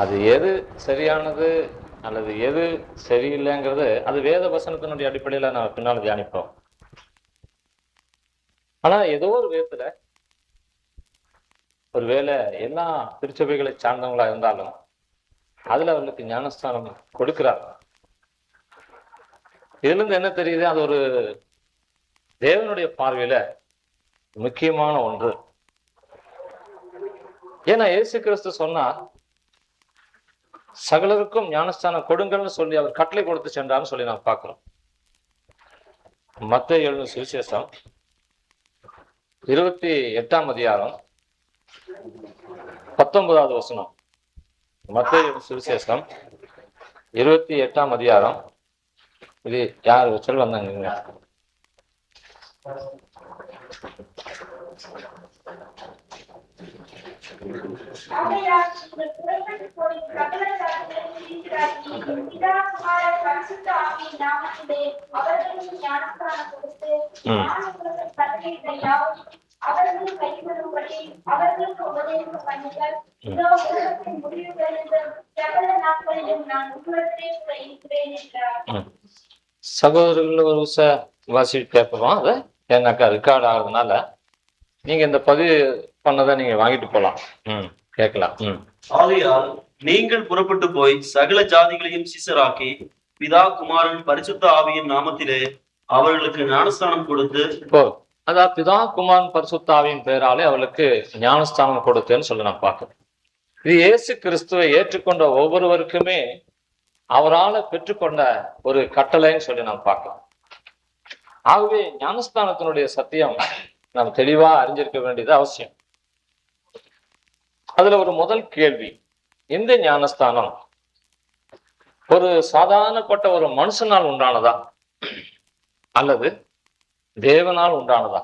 அது எது சரியானது அல்லது எது சரியில்லைங்கிறது அது வேத வசனத்தினுடைய அடிப்படையில நான் பின்னால தியானிப்போம். ஆனா ஏதோ ஒரு விதத்துல ஒருவேளை எல்லா திருச்சபைகளை சார்ந்தவங்களா இருந்தாலும் அதுல அவர்களுக்கு ஞானஸ்தானம் கொடுக்கிறார். இதுல இருந்து என்ன தெரியுது? அது ஒரு தேவனுடைய பார்வையில முக்கியமான ஒன்று. ஏன்னா இயேசு கிறிஸ்து சொன்னா சகலருக்கும் ஞானஸ்தானம் கொடுங்கள்னு சொல்லி அவர் கட்டளை கொடுத்து சென்றார்னு சொல்லி நாம் பார்க்கிறோம். மத்தேயு எழுதின சுவிசேஷம் 28ஆம் அதிகாரம் 19வது வசனம். மத்தேயு எழுதின சுவிசேஷம் 28ஆம் அதிகாரம். இது யார் சொல்ல வந்தாங்க? சகோதரர்கள் ஒரு வாசி கேட்போம். அதை ஏன்னாக்கா ரெக்கார்ட் ஆகுறதுனால நீங்க இந்த பதிவு பண்ணதை நீங்க வாங்கிட்டு போலாம். கேட்கலாம். ஆகையால் நீங்கள் புறப்பட்டு போய் சகல ஜாதிகளையும் சீசராக்கி பிதா குமாரன் பரிசுத்த ஆவியின் நாமத்திலே அவர்களுக்கு ஞானஸ்தானம் கொடுத்து, அதாவது பிதா குமாரன் பரிசுத்த ஆவியின் பெயராலே அவர்களுக்கு ஞானஸ்தானம் கொடுத்தேன்னு சொல்லி நான் பார்க்கிறேன். இது இயேசு கிறிஸ்துவை ஏற்றுக்கொண்ட ஒவ்வொருவருக்குமே அவரால் பெற்றுக்கொண்ட ஒரு கட்டளைன்னு சொல்லி நாம் பார்க்கலாம். ஆகவே ஞானஸ்தானத்தினுடைய சத்தியம் நாம் தெளிவா அறிஞ்சிருக்க வேண்டியது அவசியம். அதுல ஒரு முதல் கேள்வி, இந்த ஞானஸ்தானம் ஒரு சாதாரணப்பட்ட ஒரு மனுஷனால் உண்டானதா அல்லது தேவனால் உண்டானதா?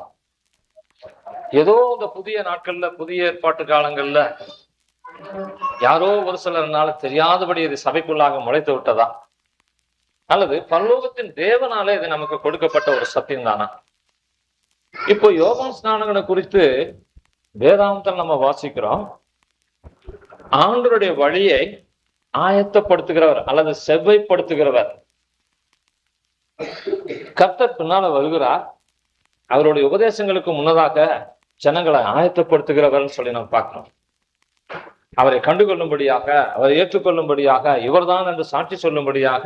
ஏதோ இந்த புதிய நாட்கள்ல புதிய ஏற்பாட்டு காலங்கள்ல யாரோ ஒரு சிலர்னால தெரியாதபடி இது சபைக்குள்ளாக முளைத்து விட்டதா அல்லது பரலோகத்தின் தேவனாலே இது நமக்கு கொடுக்கப்பட்ட ஒரு சத்தியம் தானா? இப்போ யோவான் ஸ்நானகனை குறித்து வேதாந்தம் நம்ம வாசிக்கிறோம். ஆண்டவருடைய வழியை ஆயத்தப்படுத்துகிறவர் அல்லது செவ்வைப்படுத்துகிறவர் கர்த்தர் பின்னால வருகிறார். அவருடைய உபதேசங்களுக்கு முன்னதாக ஜனங்களை ஆயத்தப்படுத்துகிறவர் சொல்லி நம்ம பார்க்கிறோம். அவரை கண்டுகொள்ளும்படியாக, அவரை ஏற்றுக்கொள்ளும்படியாக, இவர்தான் என்று சாட்சி சொல்லும்படியாக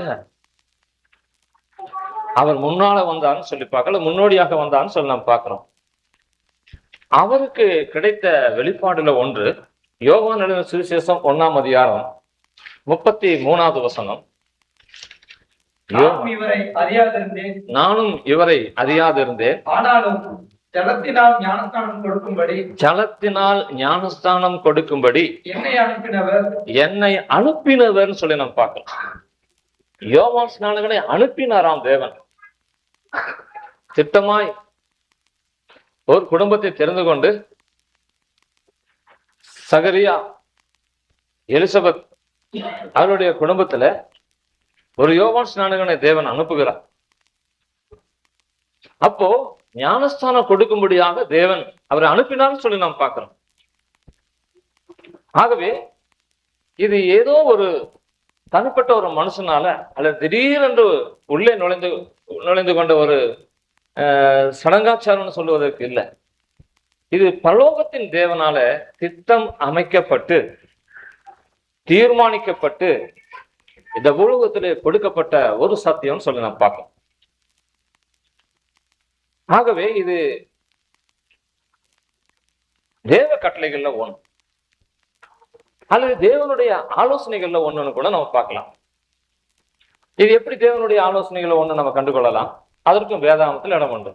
அவர் முன்னால வந்தான்னு சொல்லி பார்க்கல, முன்னோடியாக வந்தான்னு சொல்லி நம்ம பார்க்கிறோம். அவருக்கு கிடைத்த வெளிப்பாடுல ஒன்று யோவான் எழுதின சுவிசேஷம் 1ஆம் அதிகாரம் 33வது வசனம். நானும் இவரை அறியாதிருந்தேன், ஆனாலும் ஜலத்தினால் ஞானஸ்தானம் கொடுக்கும்படி என்னை அனுப்பினவர் சொல்லி நம்ம பார்க்கிறோம். யோவான் ஸ்நானகனை அனுப்பினாராம் தேவன். திட்டமாய் ஒரு குடும்பத்தை தெரிந்து கொண்டு சகரியா எலிசபெத் அவருடைய குடும்பத்துல ஒரு யோவான் ஸ்நானகனை தேவன் அனுப்புகிறார். அப்போ ஞானஸ்தானம் கொடுக்கும்படியாக தேவன் அவரை அனுப்பினான்னு சொல்லி நாம் பார்க்கிறோம். ஆகவே இது ஏதோ ஒரு தனிப்பட்ட ஒரு மனுஷனால அல்லது திடீரென்று உள்ளே நுழைந்து கொண்ட ஒரு சடங்காச்சாரம்னு சொல்லுவதற்கு இல்லை. இது பரலோகத்தின் தேவனால திட்டம் அமைக்கப்பட்டு தீர்மானிக்கப்பட்டு இந்த உலகத்திலே கொடுக்கப்பட்ட ஒரு சத்தியம் சொல்லி நான் பார்க்கிறோம். ஆகவே இது தேவ கட்டளைகள்ல ஒன்று அல்லது தேவனுடைய ஆலோசனைகள்ல ஒண்ணுன்னு கூட நம்ம பார்க்கலாம். இது எப்படி தேவனுடைய ஆலோசனைகளை ஒண்ணு நம்ம கண்டுகொள்ளலாம்? அதற்கும் வேதாகமத்தில் இடம் உண்டு.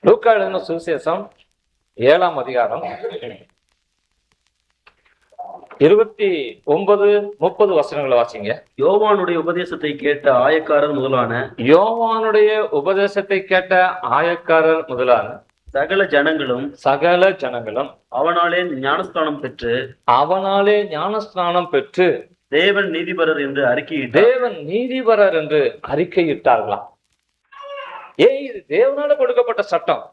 லூக்கா எழுதின சுவிசேஷம் 7ஆம் அதிகாரம் 29-30 வசனங்களை வாசிங்க. யோவானுடைய உபதேசத்தை கேட்ட ஆயக்காரர் முதலான சகல ஜனங்களும் அவனாலே ஞானஸ்தானம் பெற்று தேவன் நீதிபரர் என்று அறிக்கையிட்டார்களாம். இது தேவனால கொடுக்கப்பட்ட சட்டம்.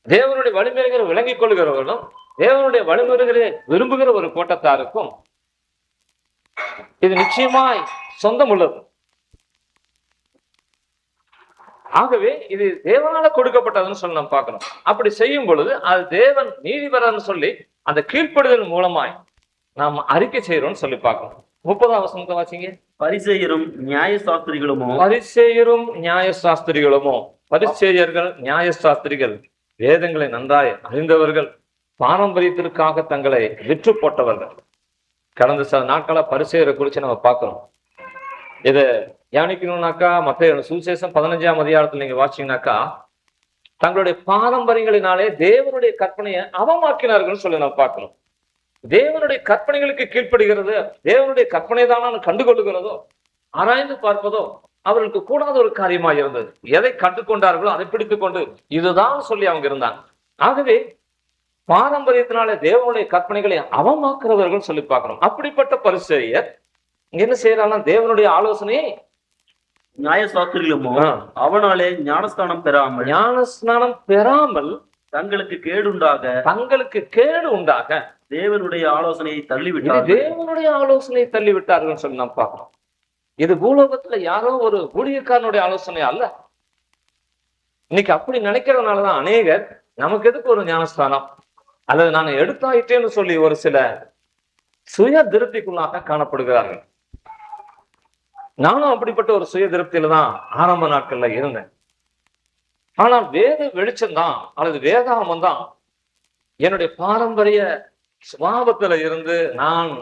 தேவனுடைய வலிமைகளை விளங்கிக் கொள்கிறவர்களும் தேவனுடைய வழிமுறைகளை விரும்புகிற ஒரு கூட்டத்தாருக்கும் இது நிச்சயமாய் சொந்தம் உள்ளது. ஆகவே இது தேவனால கொடுக்கப்பட்டதுன்னு சொல்லி நம்ம பார்க்கணும். அப்படி செய்யும் பொழுது அது தேவன் நீதிபரன்னு சொல்லி அந்த கீழ்ப்படுதல் மூலமாய் நாம் அறிக்கை செய்யறோம்னு சொல்லி பார்க்கணும். 30ஆம் வசனத்தை வாசிங்க. பரிசேயரும் நியாயசாஸ்திரிகளுமோ பரிசேயரும் நியாயசாஸ்திரிகளுமோ. பரிசேயர்கள் நியாயசாஸ்திரிகள் வேதங்களை நன்றாய் அறிந்தவர்கள், பாரம்பரியத்திற்காக தங்களை விற்று போட்டவர்கள். கடந்த சில நாட்களா பரிசேயரை குறித்து நம்ம பார்க்கிறோம். இதை தியானிக்கணும்னாக்கா மத்தேயு சுவிசேஷம் 15ஆம் அதிகாரத்துல நீங்க வாசிச்சீங்கன்னாக்கா தங்களுடைய பாரம்பரியங்களினாலே தேவனுடைய கற்பனையை அவமாக்கினார்கள் சொல்லி நம்ம பார்க்கிறோம். தேவனுடைய கற்பனைகளுக்கு கீழ்ப்படுகிறது, தேவனுடைய கற்பனை தானு கண்டுகொள்ளுகிறதோ ஆராய்ந்து பார்ப்பதோ அவர்களுக்கு கூடாத ஒரு காரியமாக இருந்தது. எதை கற்றுக்கொண்டார்களோ அதை பிடித்துக் கொண்டு இதுதான் சொல்லி அவங்க இருந்தாங்க. ஆகவே பாரம்பரியத்தினாலே தேவனுடைய கற்பனைகளை அவமாக்குறவர்கள் சொல்லி பார்க்கிறோம். அப்படிப்பட்ட பரிசேயர் என்ன செய்யறாங்கன்னா தேவனுடைய ஆலோசனையை நியாயசாஸ்திரிகளுமோ அவனாலே ஞானஸ்தானம் பெறாமல் தங்களுக்கு கேடு உண்டாக தேவனுடைய ஆலோசனையை தள்ளிவிட்டார்கள் சொல்லி நாம் பார்க்கிறோம். இது பூலோகத்துல யாரோ ஒரு ஊழியக்காரனுடைய ஆலோசனை அல்ல. இன்னைக்கு அப்படி நினைக்கிறதுனாலதான் அநேகர் நமக்கு எதுக்கு ஒரு ஞானஸ்தானம் அல்லது நான் எடுத்தாயிட்டேன்னு சொல்லி ஒரு சில சுய திருப்திக்குள்ளாக காணப்படுகிறார்கள். நானும் அப்படிப்பட்ட ஒரு சுய திருப்தியில தான் ஆரம்ப நாட்கள்ல இருந்தேன். ஆனால் வேத வெளிச்சம்தான் அல்லது வேதாகமம் தான் என்னுடைய பாரம்பரிய சுபாவத்துல இருந்து நான்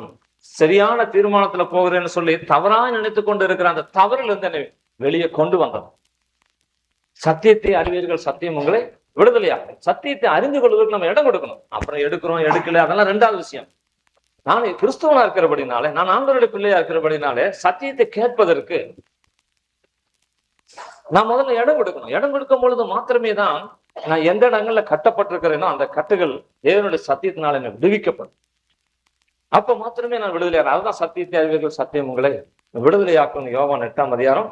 சரியான தீர்மானத்துல போகிறேன்னு சொல்லி தவறா நினைத்து கொண்டு இருக்கிற அந்த தவறில் இருந்து என்னை வெளியே கொண்டு வந்தோம். சத்தியத்தை அறிவீர்கள், சத்தியம் உங்களை விடுதலையாகும். சத்தியத்தை அறிந்து கொள்வதற்கு நம்ம இடம் கொடுக்கணும். அப்புறம் எடுக்கிறோம் எடுக்கல அதெல்லாம் ரெண்டாவது விஷயம். நான் கிறிஸ்துவனா இருக்கிறபடினாலே, நான் ஆண்டவருடைய பிள்ளையா இருக்கிறபடினாலே சத்தியத்தை கேட்பதற்கு நான் முதல்ல இடம் கொடுக்கணும். இடம் கொடுக்கும் பொழுது மாத்திரமே தான் நான் எந்த இடங்கள்ல கட்டப்பட்டிருக்கிறேனோ அந்த கட்டுகள் தேவனுடைய சத்தியத்தினால என்ன விடுவிக்கப்படும். அப்ப மாத்திரமே நான் விடுதலையாகிறேன். அதுதான் சத்தியத்தை அறிவீர்கள், சத்தியம் உங்களை விடுதலையாக்கும். யோவான் 8ஆம் அதிகாரம்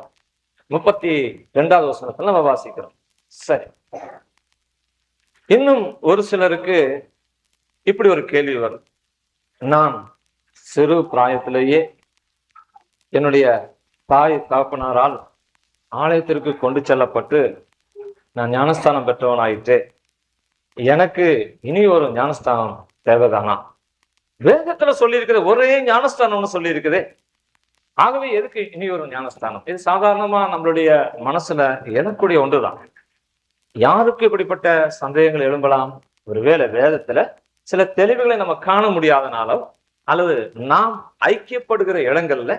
32வது வசனத்துல நம்ம வாசிக்கிறோம். சரி, இன்னும் ஒரு சிலருக்கு இப்படி ஒரு கேள்வி வரும். நான் சிறு பிராயத்திலேயே என்னுடைய தாய் தகப்பனாரால் ஆலயத்திற்கு கொண்டு செல்லப்பட்டு நான் ஞானஸ்தானம் பெற்றவன் ஆயிட்டு எனக்கு இனி ஒரு ஞானஸ்தானம் தேவைதானா? வேதத்துல சொல்லி இருக்குது ஒரே ஞானஸ்தானம்னு சொல்லி இருக்குது. ஆகவே எதுக்கு இனி ஒரு ஞானஸ்தானம்? இது சாதாரணமா நம்மளுடைய மனசுல எழக்கூடிய ஒன்றுதான். யாருக்கு இப்படிப்பட்ட சந்தேகங்கள் எழும்பலாம்? ஒருவேளை வேதத்துல சில தெளிவுகளை நம்ம காண முடியாதனாலோ அல்லது நாம் ஐக்கியப்படுகிற இடங்கள்ல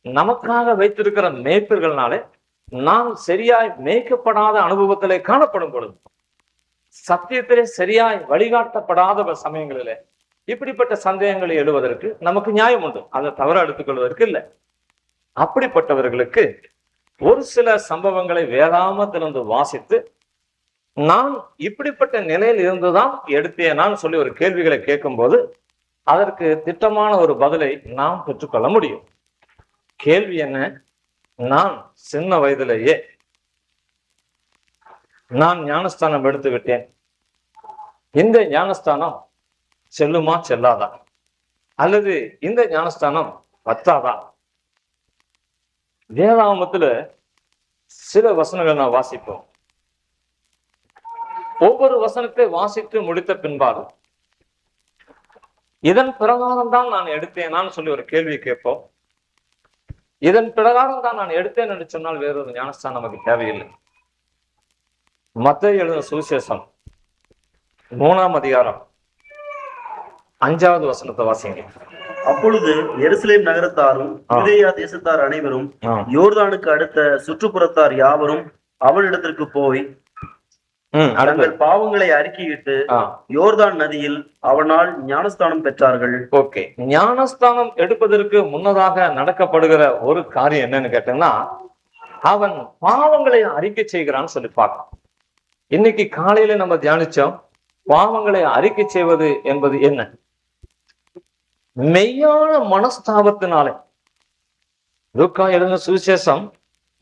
நமக்காக வைத்திருக்கிற மேய்ப்பர்கள்னாலே நாம் சரியாய் மேய்க்கப்படாத அனுபவத்திலே காணப்படும் பொழுது, சத்தியத்திலே சரியாய் வழிகாட்டப்படாத சமயங்களிலே இப்படிப்பட்ட சந்தேகங்களை எழுவதற்கு நமக்கு நியாயம் உண்டு. அதை தவற எடுத்துக்கொள்வதற்கு இல்லை. அப்படிப்பட்டவர்களுக்கு ஒரு சில சம்பவங்களை வேதாகமத்திலிருந்து வாசித்து நான் இப்படிப்பட்ட நிலையில் இருந்துதான் எடுத்தேனான்னு சொல்லி ஒரு கேள்விகளை கேட்கும் போது அதற்கு திட்டமான ஒரு பதிலை நாம் பெற்றுக்கொள்ள முடியும். கேள்வி என்ன? நான் சின்ன வயதிலேயே நான் ஞானஸ்தானம் எடுத்து விட்டேன். இந்த ஞானஸ்தானம் செல்லுமா செல்லாதா? அல்லது இந்த ஞானஸ்தானம் பத்தாதா? வேதாகமத்துல சில வசனங்கள் நான் வாசிப்போம். ஒவ்வொரு வசனத்தை வாசித்து முடித்த பின்பாடு இதன் பிரகாரம் தான் நான் எடுத்தேனான்னு சொல்லி ஒரு கேள்வி கேட்போம். இதன் பிரகாரம் தான் நான் எடுத்தேன் என்று சொன்னால் வேறொரு ஞானஸ்தானம் நமக்கு தேவையில்லை. மத்தேயு எழுதின சுவிசேஷம் 3ஆம் அதிகாரம் 5வது வசனத்தை வாசிங்க. அப்பொழுது எருசலேம் நகரத்தாரும் யூதேயா தேசத்தார் அனைவரும் யோர்தானுக்கு அடுத்த சுற்றுப்புறத்தார் யாவரும் அவனிடத்திற்கு போய் தங்கள் பாவங்களை அறிக்கையிட்டு யோர்தான் நதியில் அவனால் ஞானஸ்தானம் பெற்றார்கள். ஓகே, ஞானஸ்தானம் எடுப்பதற்கு முன்னதாக நடக்கப்படுகிற ஒரு காரியம் என்னன்னு கேட்டீங்கன்னா அவன் பாவங்களை அறிக்கை செய்கிறான்னு சொல்லி பார்க்கலாம். இன்னைக்கு காலையில நம்ம தியானிச்சோம். பாவங்களை அறிக்கை செய்வது என்பது என்ன? மெய்யான மனஸ்தாபத்தினாலே. லூக்கா எழுதின சுவிசேஷம்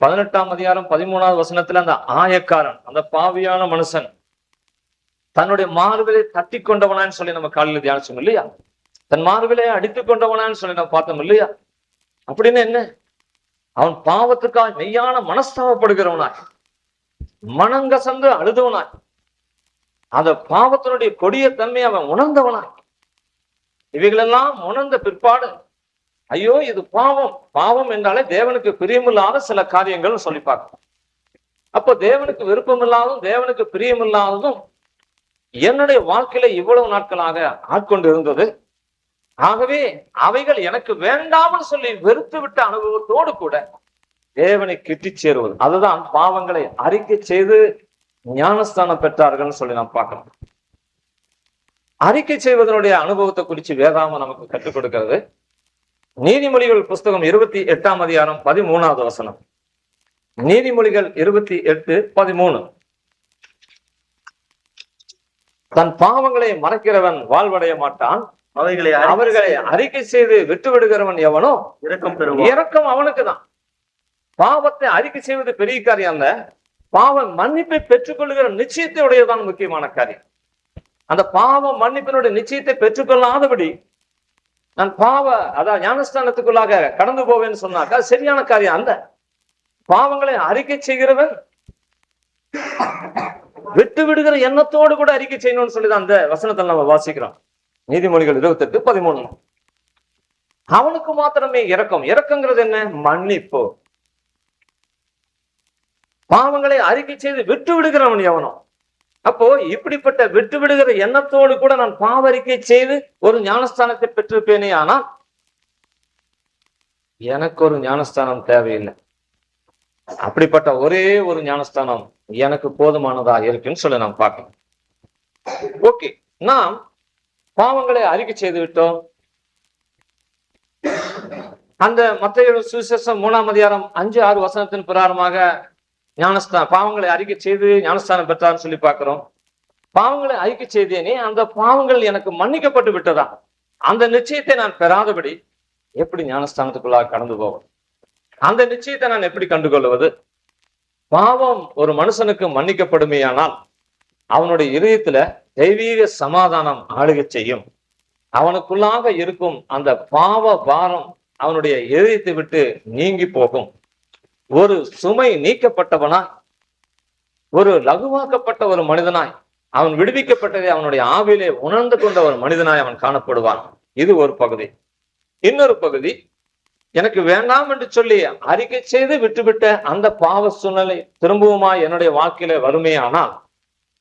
18ஆம் அதிகாரம் 13வது வசனத்துல அந்த ஆயக்காரன், அந்த பாவியான மனுஷன் தன்னுடைய மார்பிலை தட்டி கொண்டவனான்னு சொல்லி நம்ம காலையில தியானிச்சோம் இல்லையா? தன் மார்பிலை அடித்துக் கொண்டவனான்னு சொல்லி நம்ம பார்த்தோம் இல்லையா? அப்படின்னு என்ன? அவன் பாவத்துக்காக மெய்யான மனஸ்தாபப்படுகிறவனாய், மனங்கசந்து அழுதவனாய், அந்த பாவத்தினுடைய கொடிய தன்மையை அவன் உணர்ந்தவனாய், இவைகளெல்லாம் உணர்ந்த பிற்பாடு ஐயோ இது பாவம், பாவம் என்றாலே தேவனுக்கு பிரியமில்லாத சில காரியங்கள் சொல்லி பார்க்கணும். அப்போ தேவனுக்கு விருப்பமில்லாததும் தேவனுக்கு பிரியமில்லாததும் என்னுடைய வாழ்க்கையில இவ்வளவு நாட்களாக ஆட்கொண்டு இருந்தது. ஆகவே அவைகள் எனக்கு வேண்டாம்னு சொல்லி வெறுத்து விட்ட அனுபவத்தோடு கூட தேவனை கிட்டி சேருவது, அதுதான் பாவங்களை அறிக்கை செய்து ஞானஸ்தானம் பெற்றார்கள் சொல்லி நாம் பார்க்கணும். அறிக்கை செய்வதனுடைய அனுபவத்தை குறித்து வேதாகமம் நமக்கு கற்றுக் கொடுக்கிறது. நீதிமொழிகள் புஸ்தகம் 28ஆம் அதிகாரம் 13வது வசனம். நீதிமொழிகள் 28:13. தன் பாவங்களை மறைக்கிறவன் வாழ்வடைய மாட்டான், அவர்களை அறிக்கை செய்து விட்டு விடுகிறவன் எவனோ இரக்கம் பெறுவான். இரக்கம் அவனுக்கு தான். பாவத்தை அறிக்கை செய்வது பெரிய காரியம் அல்ல, பாவ மன்னிப்பை பெற்றுக் கொள்ளுகிற நிச்சயத்தை உடையதான் முக்கியமான காரியம். அந்த பாவ மன்னிப்பினுடைய நிச்சயத்தை பெற்றுக்கொள்ளாதபடி நான் அதான் ஞானஸ்தானத்துக்குள்ளாக கடந்து போவேன்னு சொன்னாக்கா சரியான காரியம் அல்ல. பாவங்களை அறிக்கை செய்கிறவன் விட்டு விடுகிற எண்ணத்தோடு கூட அறிக்கை செய்யணும்னு சொல்லிதான் அந்த வசனத்தில் நம்ம வாசிக்கிறோம். நீதிமொழிகள் 28:13. அவனுக்கு மாத்திரமே இரக்கம். இரக்கங்கிறது என்ன? மன்னிப்பு. பாவங்களை அறிக்கை செய்து விட்டு விடுகிறவன் எவனோ. அப்போ இப்படிப்பட்ட விட்டு விடுகிற எண்ணத்தோடு கூட நான் பாவறிக்கை செய்து ஒரு ஞானஸ்தானத்தை பெற்றிருப்பேனே, ஆனால் எனக்கு ஒரு ஞானஸ்தானம் தேவையில்லை. அப்படிப்பட்ட ஒரே ஒரு ஞானஸ்தானம் எனக்கு போதுமானதா இருக்குன்னு சொல்லி நாம் பார்க்கணும். ஓகே, நாம் பாவங்களை அறிக்கை செய்து விட்டோம். அந்த மத்தேயு சுவிசேஷம் 3ஆம் அதிகாரம் 5-6 வசனத்தின் பிரகாரமாக பாவங்களை அறிக்கை செய்து ஞானஸ்தானம் பெற்றார்னு சொல்லி பார்க்கிறோம். பாவங்களை அறிக்கை செய்தேனே, அந்த பாவங்கள் எனக்கு மன்னிக்கப்பட்டு விட்டதா? அந்த நிச்சயத்தை நான் பெறாதபடி எப்படி ஞானஸ்தானத்துக்குள்ளாக கடந்து போவோம்? அந்த நிச்சயத்தை நான் எப்படி கண்டுகொள்வது? பாவம் ஒரு மனுஷனுக்கு மன்னிக்கப்படுமையானால் அவனுடைய இதயத்துல தெய்வீக சமாதானம் ஆளுகை செய்யும். அவனுக்குள்ளாக இருக்கும் அந்த பாவ பாரம் அவனுடைய இதயத்தை விட்டு நீங்கி போகும். ஒரு சுமை நீக்கப்பட்டவனாய், ஒரு லகுவாக்கப்பட்ட ஒரு மனிதனாய், அவன் விடுவிக்கப்பட்டதை அவனுடைய ஆவிலே உணர்ந்து கொண்ட ஒரு மனிதனாய் அவன் காணப்படுவான். இது ஒரு பகுதி. இன்னொரு பகுதி, எனக்கு வேண்டாம் என்று சொல்லி அறிக்கை செய்து விட்டுவிட்ட அந்த பாவ சூழ்நிலை திரும்பவுமாய் என்னுடைய வாழ்க்கையில வறுமையானால்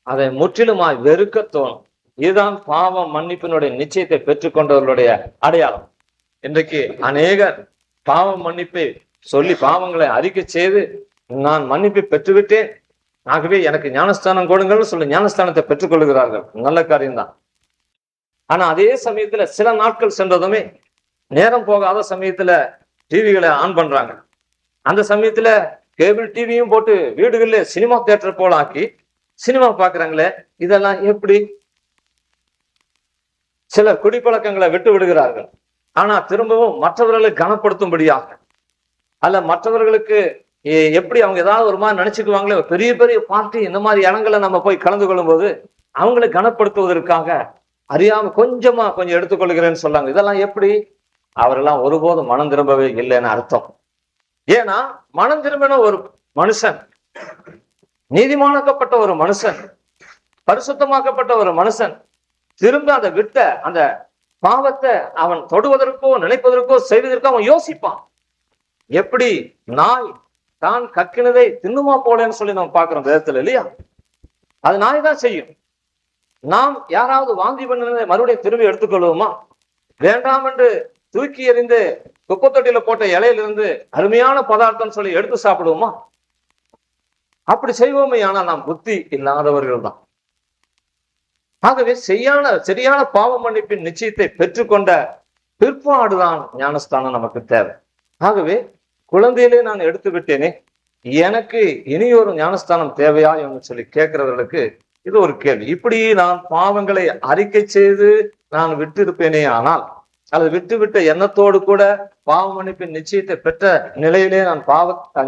அதை முற்றிலுமாய் வெறுக்க தோணும். இதுதான் பாவ மன்னிப்பினுடைய நிச்சயத்தை பெற்றுக்கொண்டவர்களுடைய அடையாளம். இன்றைக்கு அநேகர் பாவ மன்னிப்பை சொல்லி பாவங்களை அறிக்கை செய்து நான் மன்னிப்பை பெற்றுவிட்டேன், ஆகவே எனக்கு ஞானஸ்தானம் கொடுங்கள்னு சொல்லி ஞானஸ்தானத்தை பெற்றுக் கொள்கிறார்கள். நல்ல காரியம்தான். ஆனா அதே சமயத்துல சில நாட்கள் சென்றதுமே நேரம் போகாத சமயத்துல டிவிகளை ஆன் பண்றாங்க. அந்த சமயத்துல கேபிள் டிவியும் போட்டு வீடுகள்ல சினிமா தியேட்டர் போல ஆக்கி சினிமா பாக்குறாங்களே, இதெல்லாம் எப்படி? சிலர் குடிப்பழக்கங்களை விட்டு விடுகிறார்கள், ஆனா திரும்பவும் மற்றவர்களை கனப்படுத்தும்படியாக அல்ல மற்றவர்களுக்கு எப்படி அவங்க ஏதாவது ஒரு மாதிரி நினைச்சுக்குவாங்களே, பெரிய பெரிய பார்ட்டி இந்த மாதிரி இடங்களை நம்ம போய் கலந்து கொள்ளும் போது அவங்களை கனப்படுத்துவதற்காக அறியாம கொஞ்சம் எடுத்துக்கொள்கிறேன்னு சொல்லாங்க. இதெல்லாம் எப்படி? அவரெல்லாம் ஒருபோதும் மனம் திரும்பவே இல்லைன்னு அர்த்தம். ஏன்னா மனம் திரும்பின ஒரு மனுஷன், நீதிமானாக்கப்பட்ட ஒரு மனுஷன், பரிசுத்தமாக்கப்பட்ட ஒரு மனுஷன் திரும்ப அதை விட்ட அந்த பாவத்தை அவன் தொடுவதற்கோ நினைப்பதற்கோ செய்வதற்கோ அவன் யோசிப்பான். எப்படி நாய் தான் கக்கினதை தின்னுமா போலன்னு சொல்லி நம்ம பார்க்கிறோம் வேதத்துல இல்லையா? அது நாய் தான் செய்யும். நாம் யாராவது வாந்தி பண்ணதை மறுபடியும் திரும்பி எடுத்துக்கொள்வோமா? வேண்டாம் என்று தூக்கி எறிந்து குப்பை தொட்டியில போட்ட இலையிலிருந்து அருமையான பதார்த்தம் சொல்லி எடுத்து சாப்பிடுவோமா? அப்படி செய்வோமே. ஆனால் நாம் புத்தி இல்லாதவர்கள் தான். ஆகவே சரியான பாவ மன்னிப்பின் நிச்சயத்தை பெற்றுக்கொண்ட பிற்பாடுதான் ஞானஸ்தானம் நமக்கு தேவை. ஆகவே குழந்தையிலே நான் எடுத்து விட்டேனே, எனக்கு இனியொரு ஞானஸ்தானம் தேவையா என்று சொல்லி கேட்கிறவர்களுக்கு இது ஒரு கேள்வி. இப்படி நான் பாவங்களை அறிக்கை செய்து நான் விட்டு இருப்பேனே, ஆனால் அல்லது விட்டுவிட்ட எண்ணத்தோடு கூட பாவ மன்னிப்பின் நிச்சயத்தை பெற்ற நிலையிலே நான்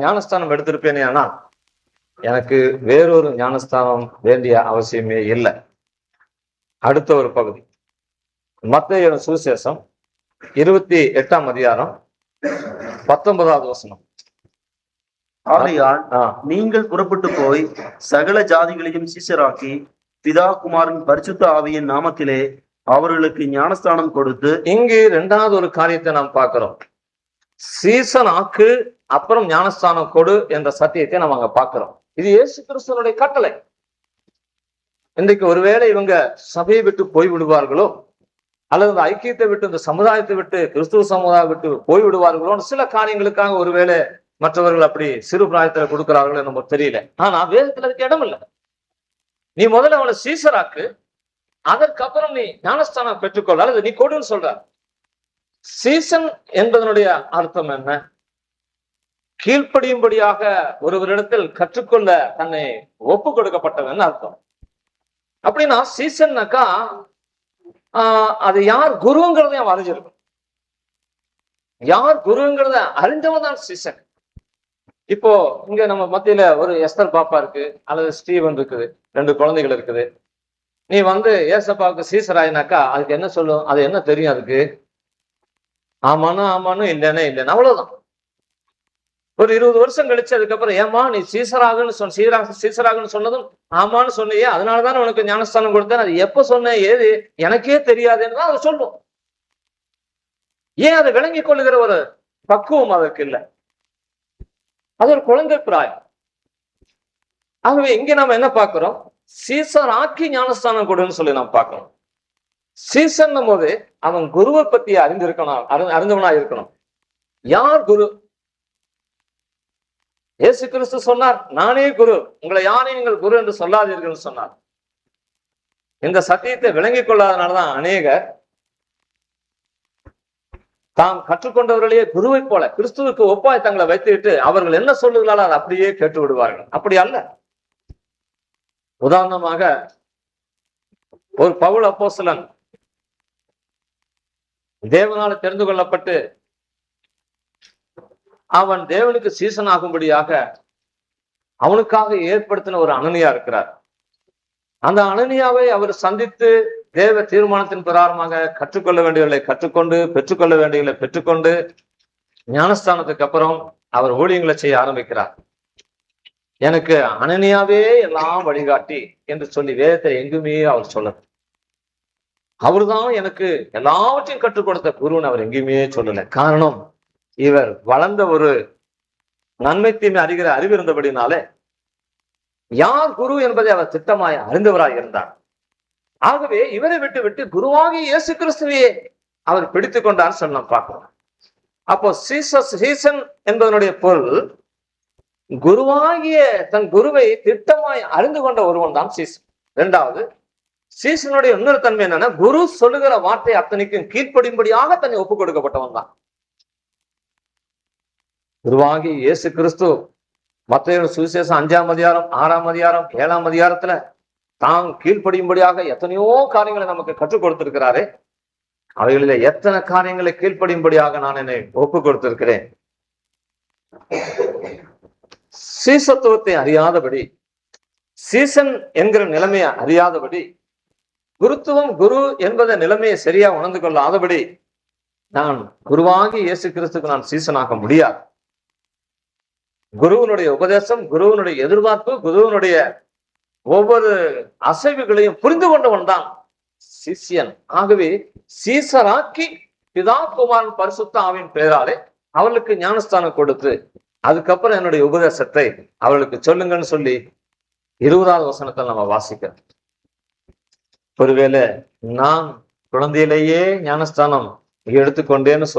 ஞானஸ்தானம் எடுத்திருப்பேனே, ஆனால் எனக்கு வேறொரு ஞானஸ்தானம் வேண்டிய அவசியமே இல்லை. அடுத்த ஒரு பகுதி மத்தேயு சுவிசேஷம் 28ஆம் அதிகாரம் 19வது வசனம். ஆகையால் ஆ, நீங்கள் புறப்பட்டு போய் சகல ஜாதிகளையும் சீஷராக்கி பிதா குமாரன் பரிசுத்த ஆவியின் நாமத்திலே அவர்களுக்கு ஞானஸ்தானம் கொடுத்து. இங்கு இரண்டாவது ஒரு காரியத்தை நாம் பார்க்கிறோம். சீசன் ஆக்கு, அப்புறம் ஞானஸ்தானம் கொடு என்ற சத்தியத்தை நாம் அங்க பார்க்கிறோம். இது இயேசு கிறிஸ்துவனுடைய கட்டளை. இன்றைக்கு ஒருவேளை இவங்க சபையை விட்டு போய் விடுவார்களோ, அல்லது இந்த ஐக்கியத்தை விட்டு, இந்த சமுதாயத்தை விட்டு, கிறிஸ்துவ சமுதாயம் விட்டு போய் விடுவார்களோ, சில காரியங்களுக்காக ஒருவேளை மற்றவர்கள் அப்படி சிறு பிராயத்துல கொடுக்கிறார்களோ நம்ம தெரியல. ஆனா வேதத்துல அதுக்கு இடம் இல்லை. நீ முதல்ல அவனை சீசராக்கு, அதற்கப்புறம் நீ ஞானஸ்தானம் பெற்றுக்கொள்ள, அல்லது நீ கொடுன்னு சொல்ற. சீசன் என்பதனுடைய அர்த்தம் என்ன? கீழ்ப்படியும்படியாக ஒருவரிடத்தில் கற்றுக்கொள்ள தன்னை ஒப்பு கொடுக்கப்பட்டவன் அர்த்தம். அப்படின்னா சீசன்னாக்கா அது யார் குருங்கிறதையும் அறிஞ்சிருக்கும். யார் குருங்கிறத அறிஞ்சவன் தான் சீசன். இப்போ இங்க நம்ம மத்தியில ஒரு எஸ்தர் பாப்பா இருக்கு, அல்லது ஸ்டீவன் இருக்குது, 2 குழந்தைகள் இருக்குது. நீ ஏசப்பாவுக்கு சீசராயினாக்கா அதுக்கு என்ன சொல்லும்? அது என்ன தெரியும்? அதுக்கு ஆமானும் ஆமானும், இல்லைன்னா இல்லைன்னா, அவ்வளவுதான். ஒரு 20 வருஷம் கழிச்சு அதுக்கப்புறம் ஏமா நீ சீசராகன்னு சொன்னதும் ஆமான்னு சொன்னியே, அதனாலதான் உனக்கு ஞானஸ்தானம் கொடுத்தேன், அது எப்ப சொன்ன ஏது எனக்கே தெரியாதுன்னு அதை சொல்லும். ஏன் அதை விளங்கி கொள்ளுகிற ஒரு பக்குவம் அதற்கு இல்லை. அது ஒரு குழந்தை பிராயம். ஆகவே இங்க நம்ம என்ன பார்க்கிறோம்? சீசன் ஆக்கி ஞானஸ்தானம் கொடுன்னு சொல்லி நாம் பார்க்கிறோம். சீசன் போது அவன் குருவை பத்தி அறிந்தவனா இருக்கணும். யார் குரு? இயேசு கிறிஸ்து சொன்னார், நானே குரு, உங்களை யாரையும் நீங்கள் குரு என்று சொல்லாதீர்கள் சொன்னார். இந்த சத்தியத்தை விளங்கிக் கொள்ளாதனாலதான் அநேகர் தாம் கற்றுக்கொண்டவர்களையே குருவை போல கிறிஸ்துவுக்கு ஒப்பாய் தங்களை வைத்துவிட்டு அவர்கள் என்ன சொல்லுகிறாரோ அதை அப்படியே கேட்டு விடுவார்கள். அப்படி அல்ல. உதாரணமாக ஒரு பவுல் அப்போஸ்தலன் தேவனால தெரிந்து கொள்ளப்பட்டு அவன் தேவனுக்கு சீசன் ஆகும்படியாக அவனுக்காக ஏற்படுத்தின ஒரு அனனியா இருக்கிறார். அந்த அனனியாவை அவர் சந்தித்து தேவ தீர்மானத்தின் பிரகாரமாக கற்றுக்கொள்ள வேண்டியவர்களை கற்றுக்கொண்டு, பெற்றுக்கொள்ள வேண்டியவர்களை பெற்றுக்கொண்டு, ஞானஸ்தானத்துக்கு அப்புறம் அவர் ஊழியங்களை செய்ய ஆரம்பிக்கிறார். எனக்கு அனனியாவே எல்லாம் வழிகாட்டி என்று சொல்லி வேதத்தை எங்குமே அவர் சொல்லல. அவர்தான் எனக்கு எல்லாவற்றையும் கற்றுக் கொடுத்த குருன்னு அவர் எங்கேயுமே சொல்லல. காரணம், இவர் வளர்ந்த ஒரு நன்மை தீமை அறிகிற அறிவு இருந்தபடினாலே யார் குரு என்பதை அவர் திட்டமாய் அறிந்தவராய் இருந்தார். ஆகவே இவரை விட்டு விட்டு குருவாகி இயேசு கிறிஸ்துவையே அவர் பிடித்து கொண்டார் சொல்ல பார்க்கிறோம். அப்போ சீசன் என்பதனுடைய பொருள் குருவாகிய தன் குருவை திட்டமாய் அறிந்து கொண்ட ஒருவன் தான் சீசன். 2வது, சீசனுடைய இன்னொரு தன்மை என்னன்னா, குரு சொல்லுகிற வார்த்தை அத்தனைக்கும் கீழ்ப்படியும்படியாக தன்னை ஒப்புக் கொடுக்கப்பட்டவன் தான். குருவாகி இயேசு கிறிஸ்து மத்தேயு சுவிசேஷம் 5ஆம் அதிகாரம், 6ஆம் அதிகாரம், 7ஆம் அதிகாரத்துல தாம் கீழ்ப்படியும்படியாக எத்தனையோ காரியங்களை நமக்கு கற்றுக் கொடுத்திருக்கிறாரே. அவைகளில எத்தனை காரியங்களை கீழ்ப்படியும்படியாக நான் என்னை ஒப்பு கொடுத்திருக்கிறேன். சீசத்துவத்தை அறியாதபடி, சீசன் என்கிற நிலைமையை அறியாதபடி, குருத்துவம் குரு என்பத நிலைமையை சரியா உணர்ந்து கொள்ளாதபடி நான் குருவாகி இயேசு கிறிஸ்துக்கு நான் சீசனாக முடியாது. குருவனுடைய உபதேசம், குருவனுடைய எதிர்பார்ப்பு, குருவனுடைய ஒவ்வொரு அசைவுகளையும் புரிந்து கொண்டவன் தான் சிஷ்யன். ஆகவே சீசராக்கி பிதா குமாரன் பரிசுத்த ஆவியின் பெயராலே அவர்களுக்கு ஞானஸ்தானம் கொடுத்து, அதுக்கப்புறம் என்னுடைய உபதேசத்தை அவர்களுக்கு சொல்லுங்கன்னு சொல்லி 20வது வசனத்தில் நம்ம வாசிக்கிறோம். ஒருவேளை நான் குழந்தையிலேயே ஞானஸ்தானம் எடுத்துக்கொண்டேன்னு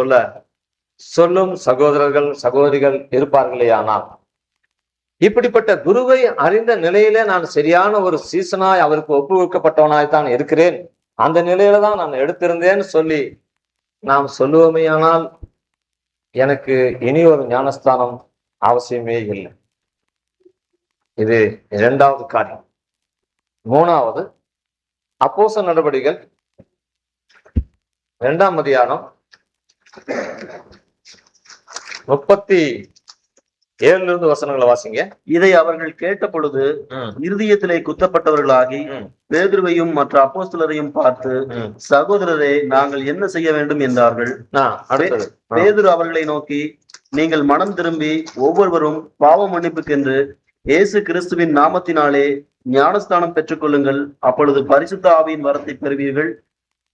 சொல்லும் சகோதரர்கள் சகோதரிகள் இருப்பார்களே. ஆனால் இப்படிப்பட்ட குருவை அறிந்த நிலையில நான் சரியான ஒரு சீசனாய் அவருக்கு ஒப்புவிக்கப்பட்டவனாய் தான் இருக்கிறேன், அந்த நிலையில தான் நான் எடுத்திருந்தேன்னு சொல்லி நாம் சொல்லுவோமேயானால் எனக்கு இனி ஒரு ஞானஸ்தானம் அவசியமே இல்லை. இது 2வது காரியம். 3வது, அப்போஸ்தலர் நடவடிக்கைகள் 2ஆம் அதிகாரம் 7 வசனங்களை வாசிங்க. இதை அவர்கள் கேட்ட பொழுது ம், இருதயத்திலே குத்தப்பட்டவர்களாகி ம், பேதுருவையும் மற்ற அப்போஸ்தலரையும் பார்த்து, ம். சகோதரரே, நாங்கள் என்ன செய்ய வேண்டும் என்றார்கள். அடுத்தது. பேதுரு அவர்களை நோக்கி, நீங்கள் மனம் திரும்பி ஒவ்வொருவரும் பாவ மன்னிப்புக்கென்று இயேசு கிறிஸ்துவின் நாமத்தினாலே ஞானஸ்தானம் பெற்றுக்கொள்ளுங்கள். அப்பொழுது பரிசுத்த ஆவியின் வரத்தை பெறுவீர்கள்.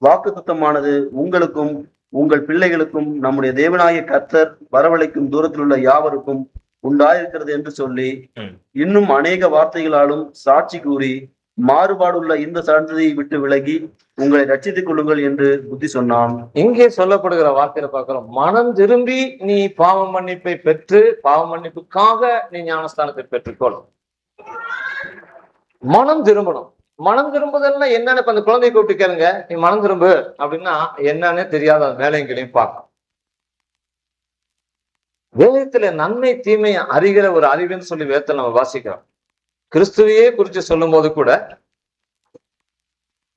வாக்குத்தத்தமானது உங்களுக்கும் உங்கள் பிள்ளைகளுக்கும் நம்முடைய தேவனாய கர்த்தர் வரவழைக்கும் தூரத்தில் உள்ள யாவருக்கும் உண்டாயிருக்கிறது என்று சொல்லி, ம். இன்னும் அநேக வார்த்தைகளாலும் சாட்சி கூறி, மாறுபாடுள்ள இந்த சந்ததியை விட்டு விலகி உங்களை ரட்சித்துக் கொள்ளுங்கள் என்று புத்தி சொன்னான். இங்கே சொல்லப்படுகிற வார்த்தையில பார்க்கிறோம், மனம் திரும்பி நீ பாவ மன்னிப்பை பெற்று பாவ மன்னிப்புக்காக நீ ஞானஸ்தானத்தை பெற்றுக்கொள். மனம் திரும்பணும். மனம் திரும்புதல்னா என்னன்னு இப்ப அந்த குழந்தையை கூப்பிட்டு கேளுங்க, நீ மனம் திரும்பு அப்படின்னா என்னன்னு தெரியாத அது மேலையும் பார்க்கும். வேதத்துல நன்மை தீமை அறிகிற ஒரு அறிவுன்னு சொல்லி வேதத்துல நம்ம வாசிக்கிறோம். கிறிஸ்துவையே குறித்து சொல்லும் போது கூட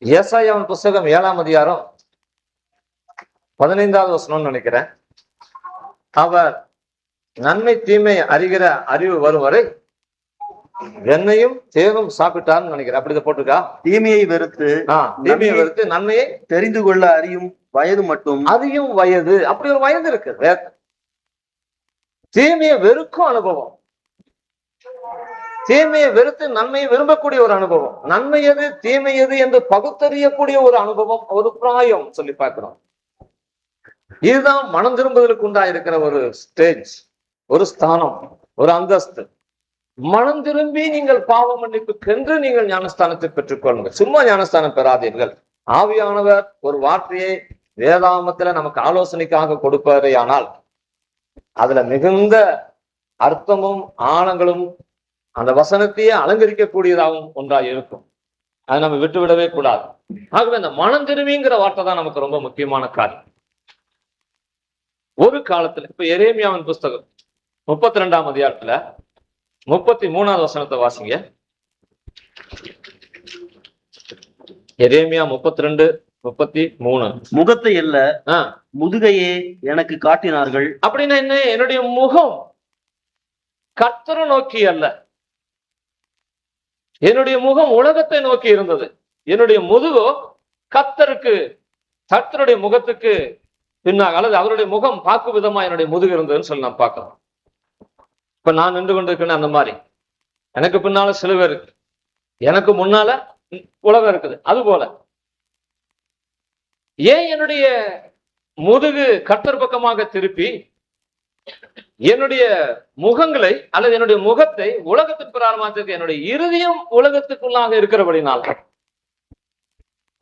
ஏசாயாவின் புஸ்தகம் 7ஆம் அதிகாரம் 15வது வசனம்னு நினைக்கிறேன். அவர் நன்மை தீமை அறிகிற அறிவு வரும் வரை வெண்ணையும் தேனும் சாப்பிட்டார்னு நினைக்கிறேன். அப்படிதான் போட்டிருக்கா? தீமையை வெறுத்து தீமையை வெறுத்து நன்மையை தெரிந்து கொள்ள அறியும் வயது மட்டும். அறியும் வயது, அப்படி ஒரு வயது இருக்கு. தீமையை வெறுக்கும் அனுபவம், தீமையை வெறுத்து நன்மையை விரும்பக்கூடிய ஒரு அனுபவம், நன்மை எது தீமை எது என்று பகுத்தறியக்கூடிய ஒரு அனுபவம், ஒரு பிராயம் சொல்லி பார்க்கிறோம். இதுதான் மனம் திரும்புதலுக்கு உண்டாயிருக்கிற ஒரு ஸ்டேஜ், ஒரு ஸ்தானம், ஒரு அந்தஸ்து. மனம் திரும்பி நீங்கள் பாவ மன்னிப்புக்கென்று நீங்கள் ஞானஸ்தானத்தை பெற்றுக்கொள்ளுங்கள். சும்மா ஞானஸ்தானம் பெறாதீர்கள். ஆவியானவர் ஒரு வார்த்தையை வேதாமத்துல நமக்கு ஆலோசனைக்காக கொடுப்பாரே, ஆனால் அதுல மிகுந்த அர்த்தமும் ஆழங்களும் அந்த வசனத்தையே அலங்கரிக்கக்கூடியதாகவும் ஒன்றாக இருக்கும். அதை நம்ம விட்டு விடவே கூடாது. ஆகவே அந்த மனம் திரும்பிங்கிற வார்த்தை தான் நமக்கு ரொம்ப முக்கியமான காரியம். ஒரு காலத்துல இப்ப எரேமியாவின் புஸ்தகம் 32ஆம் அதிகாரத்துல 33வது வசனத்தை வாசிங்க. எரேமியா 32:33. முகத்தை அல்ல முதுகையே எனக்கு காட்டினார்கள். அப்படின்னா என்ன? என்னுடைய முகம் கர்த்தரை நோக்கி அல்ல, என்னுடைய முகம் உலகத்தை நோக்கி இருந்தது. என்னுடைய முதுகோ கர்த்தருடைய முகத்துக்கு பின்னாக, அல்லது அவருடைய முகம் பார்க்கும் விதமா என்னுடைய முதுகு இருந்ததுன்னு சொல்லி நான் பார்க்கலாம். இப்ப நான் நின்று கொண்டிருக்கேன்னு அந்த மாதிரி எனக்கு பின்னால சிலுவை இருக்கு, எனக்கு முன்னால உலகம் இருக்குது. அது போல ஏன் என்னுடைய முதுகு கர்த்தர் பக்கமாக திருப்பி என்னுடைய முகங்களை அல்லது என்னுடைய முகத்தை உலகத்திற்கு பிராரமாத்திற்கு, என்னுடைய இருதயம் உலகத்துக்குள்ளாக இருக்கிறபடினால்,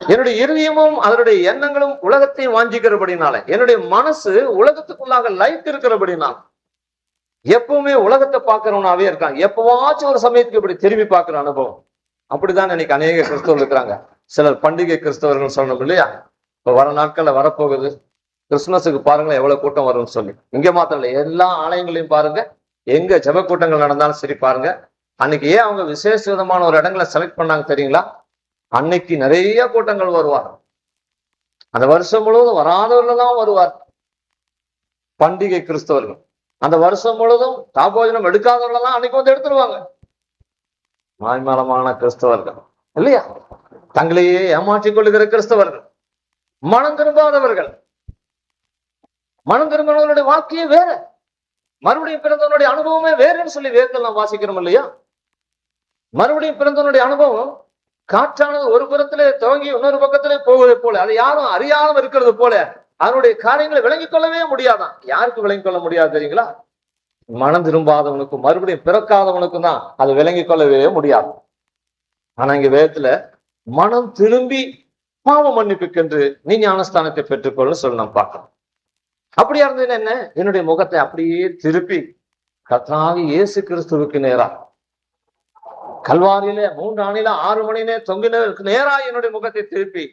என்னுடைய இருதயமும் அதனுடைய எண்ணங்களும் உலகத்தை வாஞ்சிக்கிறபடினால, என்னுடைய மனசு உலகத்துக்குள்ளாக லைட் இருக்கிறபடினால், எப்பவுமே உலகத்தை பார்க்கிறவனாவே இருக்காங்க. எப்பவாச்சும் ஒரு சமயத்துக்கு இப்படி திரும்பி பார்க்கிற அனுபவம். அப்படிதான் இன்னைக்கு அநேக கிறிஸ்தவர்கள் இருக்கிறாங்க. சிலர் பண்டிகை கிறிஸ்தவர்கள் சொல்லணும் இல்லையா? இப்ப வர நாட்கள்ல வரப்போகுது கிறிஸ்துமஸுக்கு பாருங்களேன் எவ்வளவு கூட்டம் வரும்னு சொல்லி. இங்க மாத்திரம் இல்லை, எல்லா ஆலயங்களையும் பாருங்க, எங்க ஜெப கூட்டங்கள் நடந்தாலும் சரி பாருங்க. அன்னைக்கு ஏன் அவங்க விசேஷ விதமான ஒரு இடங்களை செலக்ட் பண்ணாங்க தெரியுங்களா? அன்னைக்கு நிறைய கூட்டங்கள் வருவார். அந்த வருஷம் முழுவதும் வராதவர்கள் தான் வருவார். பண்டிகை கிறிஸ்தவர்கள் அந்த வருஷம் முழுவதும் தாபோஜனம் எடுக்காதவர்கள் தான் அன்னைக்கு வந்து எடுத்துருவாங்க. மாய்மலமான கிறிஸ்தவர்கள் இல்லையா? தங்களையே ஏமாற்றிக் கொள்ளுகிற கிறிஸ்தவர்கள், மனம் திரும்பாதவர்கள். மனம் திரும்பினவர்களுடைய வாழ்க்கையே வேற, மறுபடியும் பிறந்தவனுடைய அனுபவமே வேறுன்னு சொல்லி வேதத்தில் நாம் வாசிக்கிறோம் இல்லையா? மறுபடியும் பிறந்தவனுடைய அனுபவம் காற்றானது ஒரு புறத்திலே துவங்கி இன்னொரு பக்கத்திலே போவதை போல, அதை யாரும் அறியாமல் இருக்கிறது போல, அதனுடைய காரியங்களை விளங்கிக் கொள்ளவே முடியாதான். யாருக்கு விளங்கிக் கொள்ள முடியாது தெரியுங்களா? மனம் திரும்பாதவனுக்கும் மறுபடியும் பிறக்காதவனுக்கும் தான் அது விளங்கிக் கொள்ளவே முடியாது. ஆனா இங்க வேதத்துல மனம் திரும்பி பாவ மன்னிப்புக்கென்று நீ ஞானஸ்தானத்தை பெற்றுக்கொள்ளுன்னு சொல்லி நாம் பார்க்கலாம். அப்படியா இருந்ததுன்னா என்ன? என்னுடைய முகத்தை அப்படியே திருப்பி கர்த்தராகிய இயேசு கிறிஸ்துவுக்கு நேரா, கல்வாரியில 3 ஆணில 6 மணினே தொங்கினதற்கு நேரா என்னுடைய முகத்தை திருப்பி,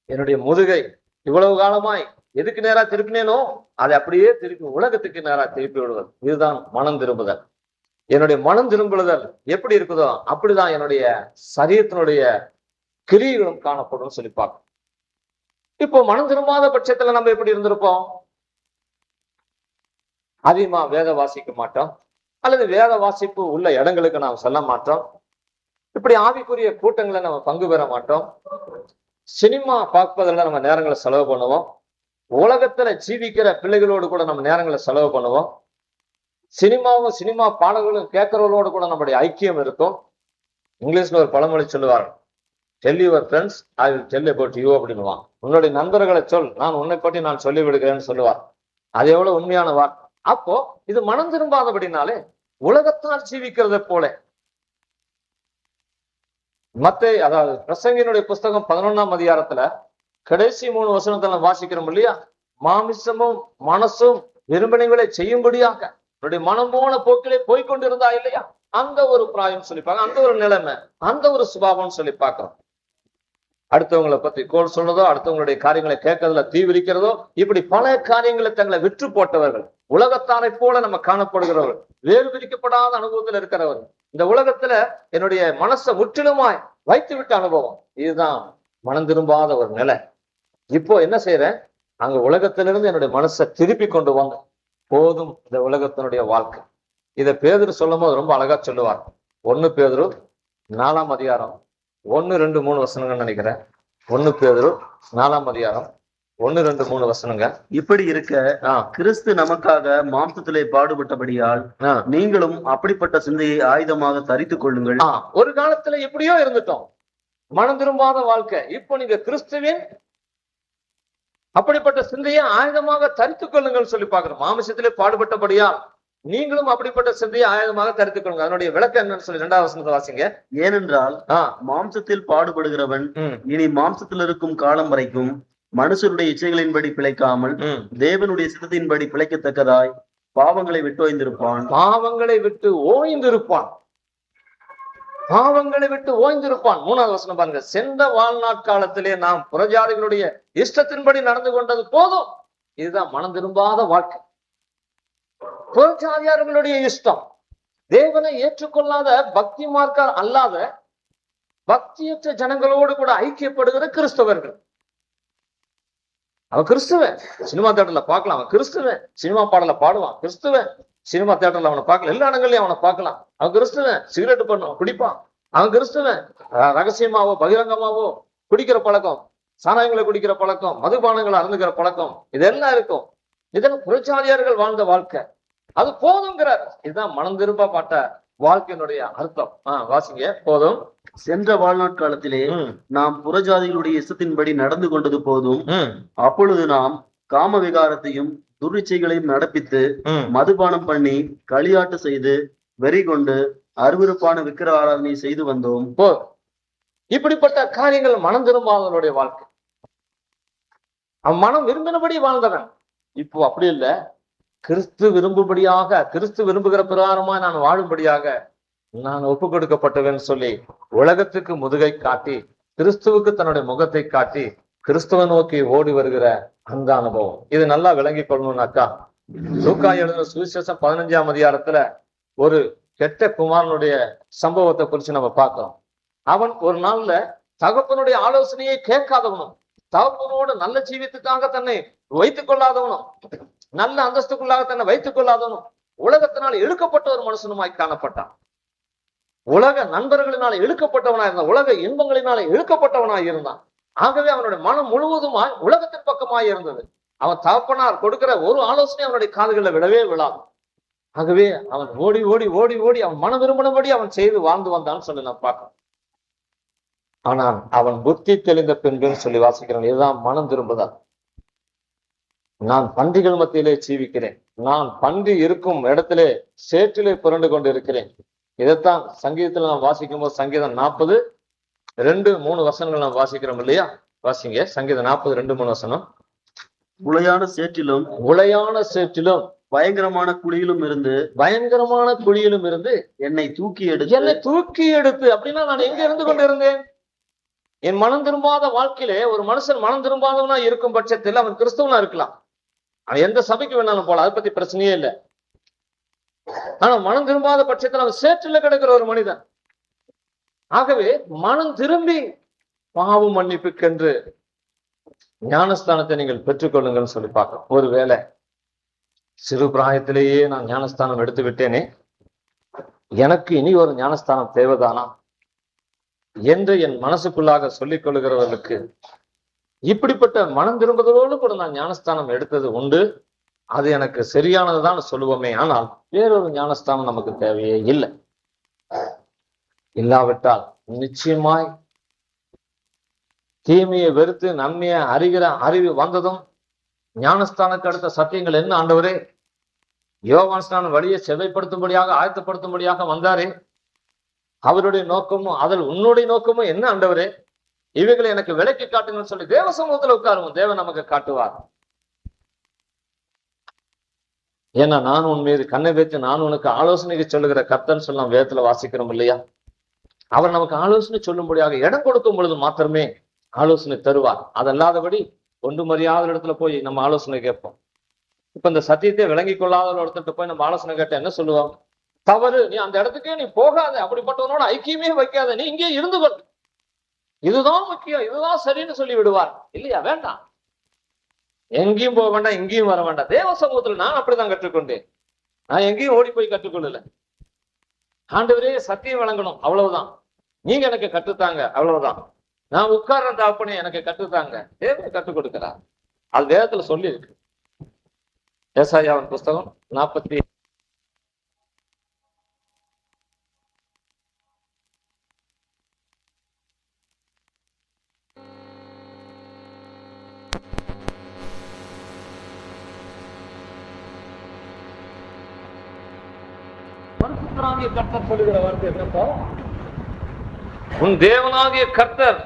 என்னுடைய முதுகை இவ்வளவு காலமாய் எதுக்கு நேரா திருப்பினேனோ அதை அப்படியே திருப்பி உலகத்துக்கு நேரா திருப்பி விடுவது. இதுதான் மனம் திரும்புதல். என்னுடைய மனம் திரும்புதல் எப்படி இருக்குதோ அப்படிதான் என்னுடைய சரீரத்தினுடைய கிரியைகளும் காணப்படும் சொல்லி பார்க்கணும். இப்போ மனம் திரும்பாத பட்சத்துல நம்ம எப்படி இருந்திருப்போம்? அதிகமா வேத வாசிக்க மாட்டோம், அல்லது வேத வாசிப்பு உள்ள இடங்களுக்கு நாம் செல்ல மாட்டோம். இப்படி ஆவிக்குரிய கூட்டங்களை நம்ம பங்கு பெற மாட்டோம். சினிமா பார்ப்பதில் நம்ம நேரங்களை செலவு பண்ணுவோம். உலகத்துல ஜீவிக்கிற பிள்ளைகளோடு கூட நம்ம நேரங்களை செலவு பண்ணுவோம். சினிமாவும் சினிமா பாடல்களும் கேட்கறவங்களோடு கூட நம்முடைய ஐக்கியம் இருக்கும். இங்கிலீஷ்ல ஒரு பழமொழி சொல்லுவார், tell your friends I will tell about you அப்படின்னுவான். உன்னுடைய நண்பர்களை சொல், நான் உன்னை பற்றி நான் சொல்லி விடுகிறேன்னு சொல்லுவார். அது எவ்வளவு உண்மையான வார்த்தை. அப்போ இது மனம் திரும்பாதபடினாலே உலகத்தால் ஜீவிக்கிறத போல அதாவது பிரசங்கினுடைய புஸ்தகம் 11ஆம் அதிகாரத்துல கடைசி 3 வசனத்தை நம்ம வாசிக்கிறோம் இல்லையா? மாமிசமும் மனசும் விரும்பினைகளை செய்யும்படியாக என்னுடைய மனம் போன போக்கிலே போய்கொண்டிருந்தா இல்லையா, அந்த ஒரு பிராயம் சொல்லிப்பாங்க, அந்த ஒரு நிலைமை, அந்த ஒரு சுபாவம் சொல்லி பார்க்கிறோம். அடுத்தவங்களை பத்தி கோல் சொல்றதோ, அடுத்தவங்களுடைய காரியங்களை கேட்கறதுல தீவிரிக்கிறதோ, இப்படி பல காரியங்களை தங்களை விற்று போட்டவர்கள், உலகத்தாரை போல நம்ம காணப்படுகிறவர்கள், வேறு பிரிக்கப்படாத அனுபவத்தில் இருக்கிறவர்கள், இந்த உலகத்துல என்னுடைய மனசை முற்றிலுமாய் வைத்து விட்ட அனுபவம், இதுதான் மனம் திரும்பாத ஒரு நிலை. இப்போ என்ன செய்யறேன், அங்க உலகத்திலிருந்து என்னுடைய மனசை திருப்பி கொண்டு வாங்க, போதும் இந்த உலகத்தினுடைய வாழ்க்கை. இதை பேதுரு சொல்லும் போது ரொம்ப அழகா சொல்லுவார். 1 பேதுரு 4ஆம் அதிகாரம் 1, 2, 3 வசனங்கள் நினைக்கிறேன். 1 பேதுரு 4ஆம் அதிகாரம் 1, 2, 3 வசனங்க. இப்படி இருக்க கிறிஸ்து நமக்காக மாம்சத்திலே பாடுபட்டபடியால் நீங்களும் அப்படிப்பட்ட சிந்தையை ஆயுதமாக தரித்துக் கொள்ளுங்கள். ஒரு காலத்துல எப்படியோ இருந்துட்டோம், மனம் திரும்பாத வாழ்க்கை. இப்போ நீங்க கிறிஸ்துவின் அப்படிப்பட்ட சிந்தையை ஆயுதமாக தரித்துக் கொள்ளுங்கள் சொல்லி பாக்குறோம். மாமிசத்திலே பாடுபட்டபடியால் நீங்களும் அப்படிப்பட்ட சிந்தையை ஆயுதமாக தரித்துக் கொள்ளுங்க. அதனுடைய விளக்கம் என்னன்னு சொல்லி 2ஆவது வசனத்தை வாசிங்க. ஏனென்றால் மாம்சத்தில் பாடுபடுகிறவன் இனி மாம்சத்தில் இருக்கும் காலம் வரைக்கும் மனுஷருடைய இச்சைகளின்படி பிழைக்காமல் தேவனுடைய சித்தத்தின்படி பிழைக்கத்தக்கதாய் பாவங்களை விட்டு ஓய்ந்திருப்பான். பாவங்களை விட்டு ஓய்ந்திருப்பான். பாவங்களை விட்டு ஓய்ந்திருப்பான். 3ஆவது வசனம் பாருங்க. சென்ற வாழ்நாட்காலத்திலே நாம் புறஜாதிகளுடைய இஷ்டத்தின்படி நடந்து கொண்டது போதும். இதுதான் மனம் திரும்பாத வாழ்க்கை. புறஜாதியார்களுடைய இஷ்டம், தேவனை ஏற்றுக்கொள்ளாத பக்தி மார்க்க அல்லாத பக்தியற்ற ஜனங்களோடு கூட ஐக்கியப்படுகிற கிறிஸ்தவர்கள். அவன் கிறிஸ்துவன், சினிமா தியேட்டர்ல பார்க்கலாம். அவன் கிறிஸ்துவன், சினிமா பாடல பாடுவான். கிறிஸ்துவன், சினிமா தியேட்டர்ல அவனை பார்க்கலாம். எல்லா இடங்களையும் அவனை பார்க்கலாம். அவன் கிறிஸ்துவன், சிகரெட் பண்ணுவான், குடிப்பான். அவன் கிறிஸ்துவன், ரகசியமாவோ பகிரங்கமாவோ குடிக்கிற பழக்கம், சாராயங்களை குடிக்கிற பழக்கம், மதுபானங்களை அருந்துகிற பழக்கம், இதெல்லாம் இருக்கும். இதெல்லாம் புறஜாதியார்கள் வாழ்ந்த வாழ்க்கை. அது போதுங்கிறார். இதுதான் மனம் திரும்பப்பட்ட வாழ்க்கையினுடைய அர்த்தம். வாசிங்க. போதும். சென்ற வாழ்நாட்காலத்திலே நாம் புறஜாதிகளுடைய இஷ்டத்தின்படி நடந்து கொண்டது போதும். அப்பொழுது நாம் காம விகாரத்தையும் துர்ச்சைகளையும் நடப்பித்து மதுபானம் பண்ணி களியாட்டு செய்து வெறி கொண்டு அருவருப்பான விக்கிர ஆராதனை செய்து வந்தோம். இப்படிப்பட்ட காரியங்கள் மனம் திரும்பாதவனுடைய வாழ்க்கை. அவன் மனம் விரும்பினபடி வாழ்ந்தவன். இப்போ அப்படி இல்லை. கிறிஸ்து விரும்பும்படியாக, கிறிஸ்து விரும்புகிற பிரகாரமா நான் வாழும்படியாக நான் ஒப்பு கொடுக்கப்பட்டவன் சொல்லி உலகத்துக்கு முதுகை காட்டி கிறிஸ்துவுக்கு தன்னுடைய முகத்தை காட்டி கிறிஸ்துவ நோக்கி ஓடி வருகிற அந்த அனுபவம். இது நல்லா விளங்கி கொள்ளணும்னாக்கா, லூக்கா எழுதின சுவிசேஷம் 15ஆம் அதிகாரத்துல ஒரு கெட்ட குமாரனுடைய சம்பவத்தை குறிச்சு நம்ம பார்க்கிறோம். அவன் ஒரு நாள்ல தகப்பனுடைய ஆலோசனையை கேட்காதவனும், தகப்பனோடு நல்ல ஜீவித்துக்காக தன்னை வைத்துக் கொள்ளாதவனும், நல்ல அந்தஸ்துக்குள்ளாக தன்னை வைத்துக் கொள்ளாதவனும், உலகத்தினால் இழுக்கப்பட்ட ஒரு மனுஷனுமாய் காணப்பட்டான். உலக நண்பர்களினால இழுக்கப்பட்டவனாய் இருந்தான். உலக இன்பங்களினால இழுக்கப்பட்டவனாய் இருந்தான். ஆகவே அவனுடைய மனம் முழுவதுமாய் உலகத்தின் பக்கமாய் இருந்தது. அவன் தகப்பனார் கொடுக்கிற ஒரு ஆலோசனை அவனுடைய காதுகளில் விடவே விழாது. ஆகவே அவன் ஓடி ஓடி ஓடி ஓடி அவன் மனம் விரும்பினபடி அவன் செய்து வாழ்ந்து வந்தான்னு சொல்லி நான் பார்க்கிறேன். ஆனால் அவன் புத்தி தெளிந்த பின்புன்னு சொல்லி வாசிக்கிறேன். இதுதான் மனம் திரும்புதல். நான் பன்றிகள் மத்தியிலே ஜீவிக்கிறேன், நான் பன்றி இருக்கும் இடத்திலே சேற்றிலே புரண்டு கொண்டு இருக்கிறேன். இதைத்தான் சங்கீதத்துல நாம் வாசிக்கும் போது சங்கீதம் 40, 2, 3 வசனங்கள் நாம் வாசிக்கிறோம் இல்லையா? வாசிங்க. சங்கீதம் 40, 2, 3 வசனம். உளையான சேற்றிலும் பயங்கரமான குழியிலும் இருந்து என்னை தூக்கி எடுத்து அப்படின்னா நான் எங்க இருந்து கொண்டு இருந்தேன்? என் மனம் திரும்பாத வாழ்க்கையிலே ஒரு மனுஷன் மனம் திரும்பாதவனா இருக்கும் பட்சத்தில் அவன் கிறிஸ்தவனா இருக்கலாம். அவன் எந்த சபைக்கு வேணாலும் போல, அதை பத்தி பிரச்சனையே இல்லை. ஆனா மனம் திரும்பாத பட்சத்தில் அவன் சேற்றில கிடக்கிற ஒரு மனிதன். ஆகவே மனம் திரும்பி பாவ மன்னிப்புக்கென்று ஞானஸ்தானத்தை நீங்கள் பெற்றுக்கொள்ளுங்கள்னு சொல்லி பார்க்கிறோம். ஒருவேளை சிறு பிராயத்திலேயே நான் ஞானஸ்தானம் எடுத்து விட்டேனே, எனக்கு இனி ஒரு ஞானஸ்தானம் தேவைதானா என்று என் மனசுக்குள்ளாக சொல்லிக் கொள்கிறவர்களுக்கு இப்படிப்பட்ட மனம் திரும்புதலோடு கூட நான் ஞானஸ்தானம் எடுத்தது உண்டு. அது எனக்கு சரியானதுதான் சொல்லுவோமே. ஆனால் வேறொரு ஞானஸ்தானம் நமக்கு தேவையே இல்லை. இல்லாவிட்டால் நிச்சயமாய் தீமையை வெறுத்து நன்மையை அறிகிற அறிவு வந்ததும் ஞானஸ்தானுக்கு அடுத்த சத்தியங்கள் என்ன ஆண்டவரே? யோவான் ஸ்நானன் வழியை செவைப்படுத்தும்படியாக ஆயத்தப்படுத்தும்படியாக வந்தாரே, அவருடைய நோக்கமும் அதில் உன்னுடைய நோக்கமும் என்ன ஆண்டவரே? இவைகளை எனக்கு விலைக்கு காட்டுங்கன்னு சொல்லி தேவ சமூகத்துல உட்காருவோம். தேவன் நமக்கு காட்டுவார். ஏன்னா நான் உன் மீது கண்ணை வைத்து நான் உனக்கு ஆலோசனைக்கு சொல்லுகிற கர்த்தன்னு சொல்லலாம். வேதத்துல வாசிக்கிறோம் இல்லையா? அவர் நமக்கு ஆலோசனை சொல்லும்படியாக இடம் கொடுக்கும் பொழுது மாத்திரமே ஆலோசனை தருவார். அதல்லாதபடி ஒன்று மரியாத இடத்துல போய் நம்ம ஆலோசனை கேட்போம். இப்ப இந்த சத்தியத்தை விளங்கி கொள்ளாத இடத்துல போய் நம்ம ஆலோசனை கேட்ட என்ன சொல்லுவோம்? தவறு, நீ அந்த இடத்துக்கே நீ போகாத, அப்படிப்பட்டவனோட ஐக்கியமே வைக்காத, நீ இங்கே இருந்து கொள், இதுதான் முக்கியம், இதுதான் சரின்னு சொல்லி விடுவார் இல்லையா? வேண்டாம், எங்கேயும் போக வேண்டாம், எங்கேயும் வர வேண்டாம். தேவ சமூகத்துல நான் அப்படிதான் கற்றுக்கொண்டேன். நான் எங்கேயும் ஓடி போய் கற்றுக்கொள்ளல. ஆண்டவரே சத்தியம் வழங்கணும், அவ்வளவுதான். நீங்க எனக்கு கற்றுத்தாங்க, அவ்வளவுதான். நான் உட்கார்ற தாப்பனே எனக்கு கற்றுத்தாங்க, தேவனை கற்றுக் கொடுக்கிறார். அது வேதத்துல சொல்லி இருக்கு. ஏசாயாவின் புஸ்தகம் 40 கர்த்தர் சொல்லுகிற வார்த்தை என்னப்பா? உன் தேவனாகிய கர்த்தர்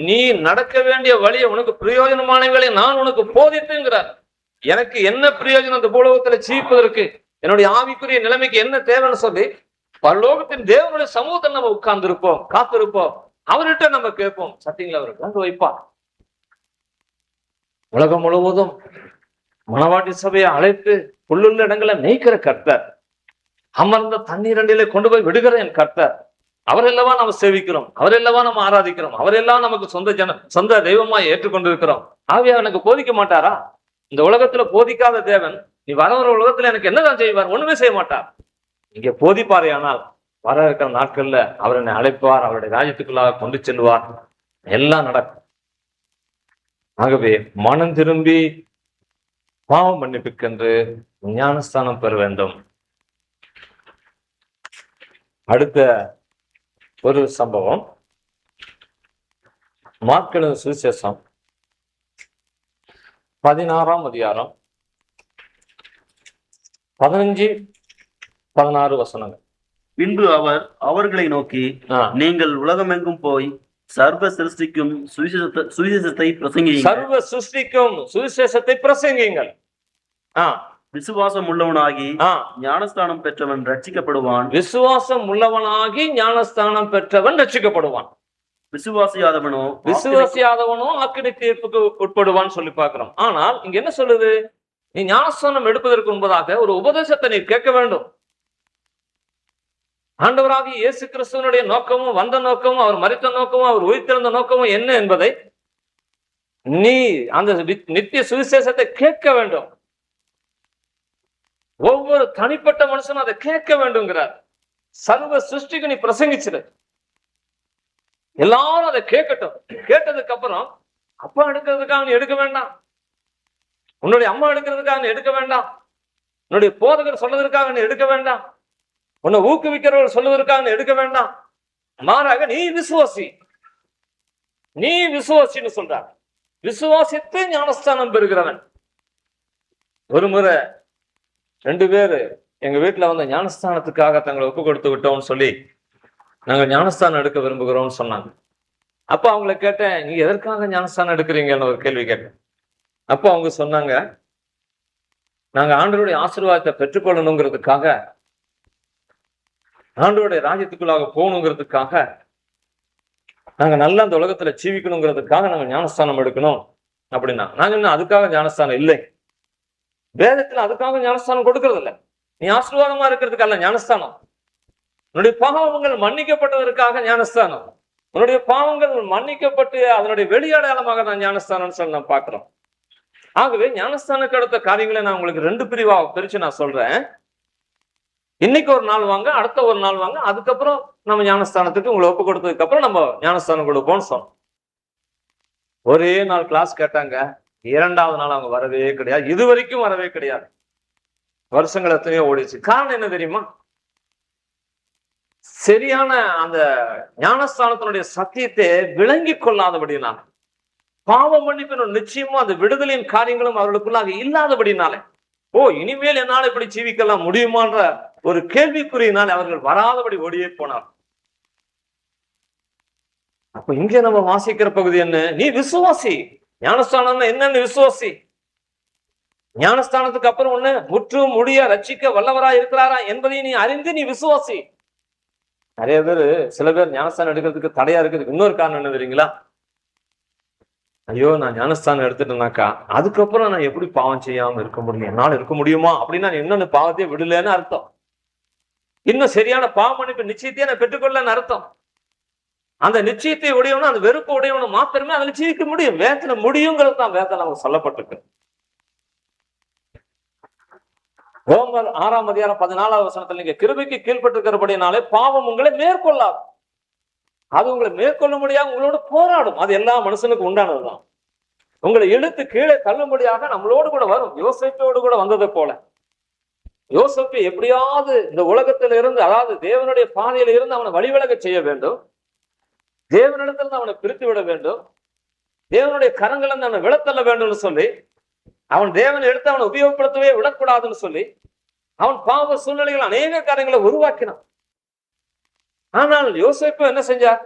நீ நடக்க வேண்டிய வழியை, உனக்கு பிரயோஜனமானவர்களை நான் உனக்கு போதித்துங்கிறார். எனக்கு என்ன பிரயோஜனம் இந்த பூலோகத்துல ஜீவிப்பதற்கு, என்னுடைய ஆவிக்குரிய நிலைமைக்கு என்ன தேவைன்னு சொல்லி பரலோகத்தின் தேவனுடைய சமூகத்தில் நம்ம உட்கார்ந்து இருப்போம், காத்திருப்போம். அவர்கிட்ட நம்ம கேட்போம். சத்தியங்களை அவருக்கு அங்கு வைப்பார். உலகம் முழுவதும் மணவாட்டி சபையை அழைத்து புல்லுள்ள இடங்களை மேய்க்கிற கர்த்தர், அமர்ந்த தண்ணீரண்டிலே கொண்டு போய் விடுகிற என் கர்த்தர், அவரெல்லவா நம்ம சேவிக்கிறோம், அவரெல்லவா நம்ம ஆராதிக்கிறோம், அவரெல்லாம் நமக்கு சொந்த தெய்வமாய் ஏற்றுக்கொண்டிருக்கிறோம். ஆவியா எனக்கு போதிக்க மாட்டாரா? இந்த உலகத்துல போதிக்காத தேவன் நீ வர உலகத்துல எனக்கு என்னதான் செய்வார்? ஒண்ணுமே செய்ய மாட்டார். இங்க போதிப்பாரே, ஆனால் வர இருக்கிற நாட்கள்ல அவர் என்னை அழைப்பார், அவருடைய ராஜ்யத்துக்குள்ளாக கொண்டு செல்வார், எல்லாம் நடக்கும். ஆகவே மனம் திரும்பி பாவ மன்னிப்புக்கென்று ஞானஸ்தானம் பெற வேண்டும். அடுத்த ஒரு சம்பவம், மார்க்கு சுவிசேஷம் 16ஆம் அதிகாரம் 15-16 வசனங்கள். பின்பு அவர் அவர்களை நோக்கி, நீங்கள் உலகமெங்கும் போய் சர்வ சிருஷ்டிக்கும் சுவிசேஷத்தை பிரசங்கியுங்கள். சர்வ சிருஷ்டிக்கும் சுவிசேஷத்தை பிரசங்கியுங்கள். விசுவாசம் உள்ளவனாகி ஞானஸ்தானம் பெற்றவன் ரட்சிக்கப்படுவான். விசுவாசம் உள்ளவனாகி ஞானஸ்தானம் பெற்றவன் ரட்சிக்கப்படுவான். விசுவாசியாதவனோ அக்கினி தீர்ப்புக்கு உட்படுவான்னு சொல்லி பார்க்கிறோம். ஆனால் இங்க என்ன சொல்லுது? நீ ஞானஸ்தானம் எடுப்பதற்கு முன்பதாக ஒரு உபதேசத்தை நீ கேட்க வேண்டும். ஆண்டவராகிய இயேசு கிறிஸ்துவனுடைய நோக்கமும், வந்த நோக்கமும், அவர் மரித்த நோக்கமும், அவர் உயிர்த்தெழுந்த நோக்கமும் என்ன என்பதை நீ அந்த நித்திய சுவிசேஷத்தை கேட்க வேண்டும். ஒவ்வொரு தனிப்பட்ட மனுஷனும் அதை கேட்க வேண்டும்ங்கிறார். சர்வ சிருஷ்டிக்கு நீ பிரசங்கிச்சிரு, எல்லாரும் அதை கேட்கட்டும். கேட்டதுக்கு அப்புறம் அப்பா எடுக்கிறதுக்காக நீ எடுக்க வேண்டாம், உன்னுடைய அம்மா எடுக்கிறதுக்காக நீ எடுக்க வேண்டாம், உன்னுடைய போதகர் சொல்வதற்காக நீ எடுக்க வேண்டாம், உன்னை ஊக்குவிக்கிறவர்கள் சொல்வதற்காக நீ எடுக்க வேண்டாம். மாறாக நீ விசுவாசி, நீ விசுவாசின்னு சொல்றார். விசுவாசித்து ஞானஸ்தானம் பெறுகிறவன். ஒரு முறை 2 பேரு எங்க வீட்டுல வந்து ஞானஸ்தானத்துக்காக தங்களை ஒப்பு கொடுத்து விட்டோம்னு சொல்லி நாங்க ஞானஸ்தானம் எடுக்க விரும்புகிறோம்னு சொன்னாங்க. அப்ப அவங்கள கேட்டேன், நீங்க எதற்காக ஞானஸ்தானம் எடுக்கிறீங்கன்னு ஒரு கேள்வி கேட்டேன். அப்போ அவங்க சொன்னாங்க, நாங்க ஆண்டவருடைய ஆசீர்வாதத்தை பெற்றுக்கொள்ளணுங்கிறதுக்காக, ஆண்டவருடைய ராஜ்யத்துக்குள்ளாக போகணுங்கிறதுக்காக, நாங்க நல்லா அந்த உலகத்துல ஜீவிக்கணுங்கிறதுக்காக நாங்க ஞானஸ்தானம் எடுக்கணும் அப்படின்னா. நாங்க இன்னும் அதுக்காக ஞானஸ்தானம் இல்லை, வேதத்துல அதுக்காக ஞானஸ்தானம் கொடுக்கறது இல்லை. நீ ஆசீர்வாதமா இருக்கிறதுக்கு அல்ல ஞானஸ்தானம். உன்னுடைய பாவங்கள் மன்னிக்கப்பட்டதற்காக ஞானஸ்தானம். உன்னுடைய பாவங்கள் மன்னிக்கப்பட்டு அதனுடைய வெளியடையாளமாக நான் ஞானஸ்தானம் சொல்லி நான் பார்க்கிறோம். ஆகவே ஞானஸ்தானுக்கு அடுத்த காரியங்களை நான் உங்களுக்கு 2 பிரிவா பிரிச்சு நான் சொல்றேன். இன்னைக்கு ஒரு நாள் வாங்க, அடுத்த ஒரு நாள் வாங்க, அதுக்கப்புறம் நம்ம ஞானஸ்தானத்துக்கு உங்களை ஒப்பு கொடுத்ததுக்கு அப்புறம் நம்ம ஞானஸ்தானம் கொடுப்போம்னு சொன்னோம். ஒரே நாள் கிளாஸ் கேட்டாங்க, 2வது நாள் அவங்க வரவே கிடையாது. இது வரைக்கும் வரவே கிடையாது. வருஷங்கள் எத்தனையோ ஓடிச்சு. காரணம் என்ன தெரியுமா? சரியான அந்த ஞானஸ்தானத்தினுடைய சத்தியத்தை விளங்கி கொள்ளாதபடினால, பாவ மன்னிப்பின் நிச்சயமா அந்த விடுதலையின் காரியங்களும் அவர்களுக்குள்ளாக இல்லாதபடினாலே, இனிமேல் என்னால் இப்படி ஜீவிக்கலாம் முடியுமான்ற ஒரு கேள்விக்குறியினால் அவர்கள் வராதபடி ஓடியே போனார். அப்ப இங்க நம்ம வாசிக்கிற பகுதி என்ன? நீ விசுவாசி. ஞானஸ்தானம் என்னன்னு விசுவாசி. ஞானஸ்தானத்துக்கு அப்புறம் ஒண்ணு முற்றும் முடிய ரட்சிக்க வல்லவரா இருக்கிறாரா என்பதை நீ அறிந்து நீ விசுவாசி. நிறைய பேர், சில பேர் ஞானஸ்தானம் எடுக்கிறதுக்கு தடையா இருக்கிறதுக்கு இன்னொரு காரணம் என்ன தெரியுங்களா? ஐயோ, நான் ஞானஸ்தானம் எடுத்துட்டேனாக்கா அதுக்கப்புறம் நான் எப்படி பாவம் செய்யாம இருக்க முடியும், என்னால இருக்க முடியுமா அப்படின்னா இன்னொன்னு பாவத்தையே விடலன்னு அர்த்தம். இன்னும் சரியான பாவ மன்னிப்பு நிச்சயத்தையே நான் பெற்றுக்கொள்ளன்னு அர்த்தம். அந்த நிச்சயத்தை உடையவனும் அந்த வெறுப்பு உடையவனும் மாத்திரமே அதில் ஜீவிக்க முடியும். வேதனை முடியுங்கிறது தான் வேதனை நமக்கு சொல்லப்பட்டிருக்கு. ரோமர் 6ஆம் அதிகாரம் 14வது வசனத்துல, நீங்க கிருபைக்கு கீழ்பட்டிருக்கிறபடினாலே பாவம் உங்களை மேற்கொள்ளாது. அது உங்களை மேற்கொள்ள முடியாது, உங்களோட போராடும். அது எல்லா மனுஷனுக்கு உண்டானதுதான். உங்களை இழுத்து கீழே தள்ளும்படியாக நம்மளோடு கூட வரும். யோசேப்போடு கூட வந்ததை போல. யோசேப்பை எப்படியாவது இந்த உலகத்தில இருந்து, அதாவது தேவனுடைய பாதையில இருந்து அவனை வழிவிலக செய்ய வேண்டும். தேவனிடத்திலிருந்து அவனை பிரித்து விட வேண்டும். தேவனுடைய கரங்கள் இருந்து அவனை விழத்தள்ள வேண்டும்னு சொல்லி, அவன் தேவனை எடுத்து அவனை உபயோகப்படுத்தவே விடக்கூடாதுன்னு சொல்லி, அவன் பாவ சூழ்நிலைகள் அநேக காரியங்களை உருவாக்கினான். ஆனால் யோசேப்பு என்ன செஞ்சார்?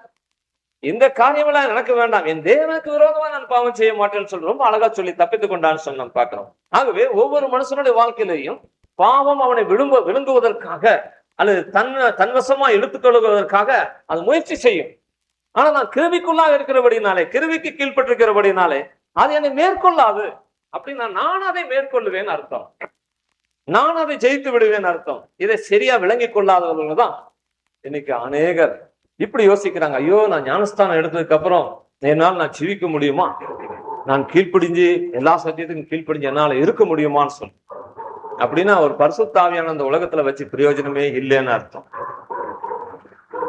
இந்த காரியமெல்லாம் எனக்கு வேண்டாம், என் தேவனுக்கு விரோதமா நான் பாவம் செய்ய மாட்டேன்னு சொல்லி ரொம்ப அழகா சொல்லி தப்பித்துக் கொண்டான்னு சொல்லி நம்ம பார்க்கிறோம். ஆகவே ஒவ்வொரு மனுஷனுடைய வாழ்க்கையிலையும் பாவம் அவனை விழுங்குவதற்காக அல்லது தன்வசமா எடுத்துக்கொள்வதற்காக அது முயற்சி செய்யும். ஆனா நான் கிருபிக்குள்ளாக இருக்கிறபடினாலே, கிருபிக்கு கீழ்பட்டிருக்கிறபடினாலே அது என்னை மேற்கொள்ளாது. அப்படின்னா நான் அதை மேற்கொள்ளுவேன்னு அர்த்தம். நான் அதை ஜெயித்து விடுவேன் அர்த்தம். இதை சரியா விளங்கி கொள்ளாதவர்கள் தான் இன்னைக்கு அநேகர் இப்படி யோசிக்கிறாங்க. ஐயோ, நான் ஞானஸ்தானம் எடுத்ததுக்கு அப்புறம் என்னால் நான் ஜீவிக்க முடியுமா, நான் கீழ்ப்படிஞ்சு எல்லா சத்தியத்துக்கும் கீழ்ப்படிஞ்சு என்னால இருக்க முடியுமான்னு சொல்லி, அப்படின்னா ஒரு பரிசுத்த ஆவியான அந்த உலகத்துல வச்சு பிரயோஜனமே இல்லைன்னு அர்த்தம்.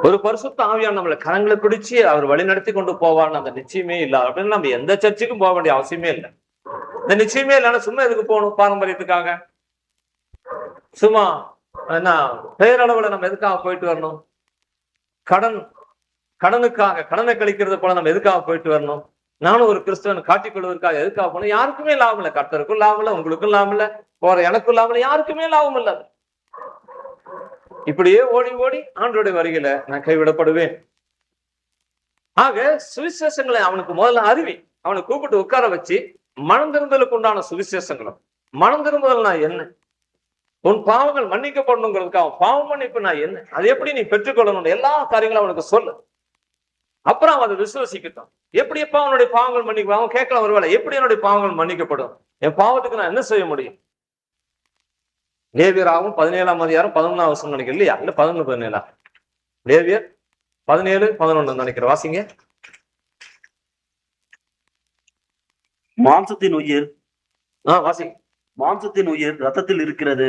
ஒரு பரிசுத்த ஆவியான நம்மளை கரங்களை பிடிச்சு அவர் வழி நடத்தி கொண்டு போவான்னு அந்த நிச்சயமே இல்லை. அப்படின்னு நம்ம எந்த சர்ச்சுக்கும் போக வேண்டிய அவசியமே இல்லை. இந்த நிச்சயமே இல்லைன்னா சும்மா எதுக்கு போகணும்? பாரம்பரியத்துக்காக சும்மா என்ன பெயரளவுல நம்ம எதுக்காக போயிட்டு வரணும்? கடனை கழிக்கிறது போல நம்ம எதுக்காக போயிட்டு வரணும்? நானும் ஒரு கிறிஸ்தவன் காட்டிக்கொள்வதற்காக எதுக்காக போகணும்? யாருக்குமே லாபம் இல்லை. கர்த்தருக்கும் லாபம் இல்லை, உங்களுக்கும் லாபம் இல்லை, போற எனக்கும் லாபம் இல்லை, யாருக்குமே லாபம் இல்லை. இப்படியே ஓடி ஓடி ஆண்டோடைய வருகையில நான் கைவிடப்படுவேன். ஆக சுவிசேஷங்களை அவனுக்கு முதல்ல அறிவி. அவனை கூப்பிட்டு உட்கார வச்சு மனம் திரும்பலுக்கு உண்டான சுவிசேஷங்களும், மனம் திரும்புதல் நான் என்ன, உன் பாவங்கள் மன்னிக்கப்படணுங்கிறதுக்காக பாவ மன்னிப்பு நான் என்ன, அதை எப்படி நீ பெற்றுக்கொள்ளணும், எல்லா காரியங்களும் அவனுக்கு சொல்லு. அப்புறம் அவன் அதை விசுவசிக்கட்டும். எப்படி எப்ப அவனுடைய பாவங்கள் மன்னிக்க, அவன் கேட்கலாம் ஒருவேளை, எப்படி என்னுடைய பாவங்கள் மன்னிக்கப்படும், என் பாவத்துக்கு நான் என்ன செய்ய முடியும்? லேவியராகவும் 17ஆம் அதிகாரம் 11ஆம் வசனம் நினைக்கிறேன் இல்லையா? இல்ல 11, 17. லேவியர் 17, 11 நினைக்கிறேன். வாசிங்க. மாம்சத்தின் உயிர் வாசிங்க. மாம்சத்தின் உயிர் ரத்தத்தில் இருக்கிறது.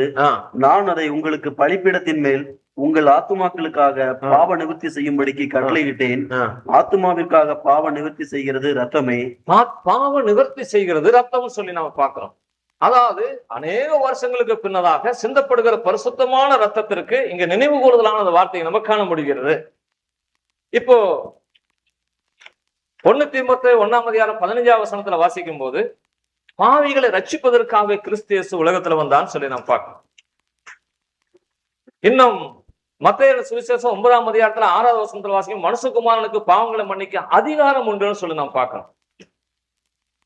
நான் அதை உங்களுக்கு பலிபீடத்தின் மேல் உங்கள் ஆத்துமாக்களுக்காக பாவ நிவர்த்தி செய்யும்படிக்கு கட்டளையிட்டேன். ஆத்துமாவிற்காக பாவ நிவர்த்தி செய்கிறது ரத்தமே. பாவ நிவர்த்தி செய்கிறது ரத்தம் சொல்லி நாம பார்க்கிறோம். அதாவது அநேக வருஷங்களுக்கு பின்னதாக சிந்தப்படுகிற பரிசுத்தமான ரத்தத்திற்கு இங்க நினைவு கூறுதலான அந்த வார்த்தையை நம்ம காண முடிகிறது. இப்போ 1 தீமோத்தேயு 1ஆம் அதிகாரம் 15ஆம் வசனத்துல வாசிக்கும் போது, பாவிகளை ரட்சிப்பதற்காக கிறிஸ்து இயேசு உலகத்துல வந்தான்னு சொல்லி நாம் பார்க்கணும். இன்னும் மத்தேயு சுவிசேஷம் 9ஆம் அதிகாரத்துல 6ஆவது வசனத்துல வாசிக்கும், மனுஷகுமாரனுக்கு பாவங்களை மன்னிக்க அதிகாரம் உண்டுன்னு சொல்லி நாம் பார்க்கணும்.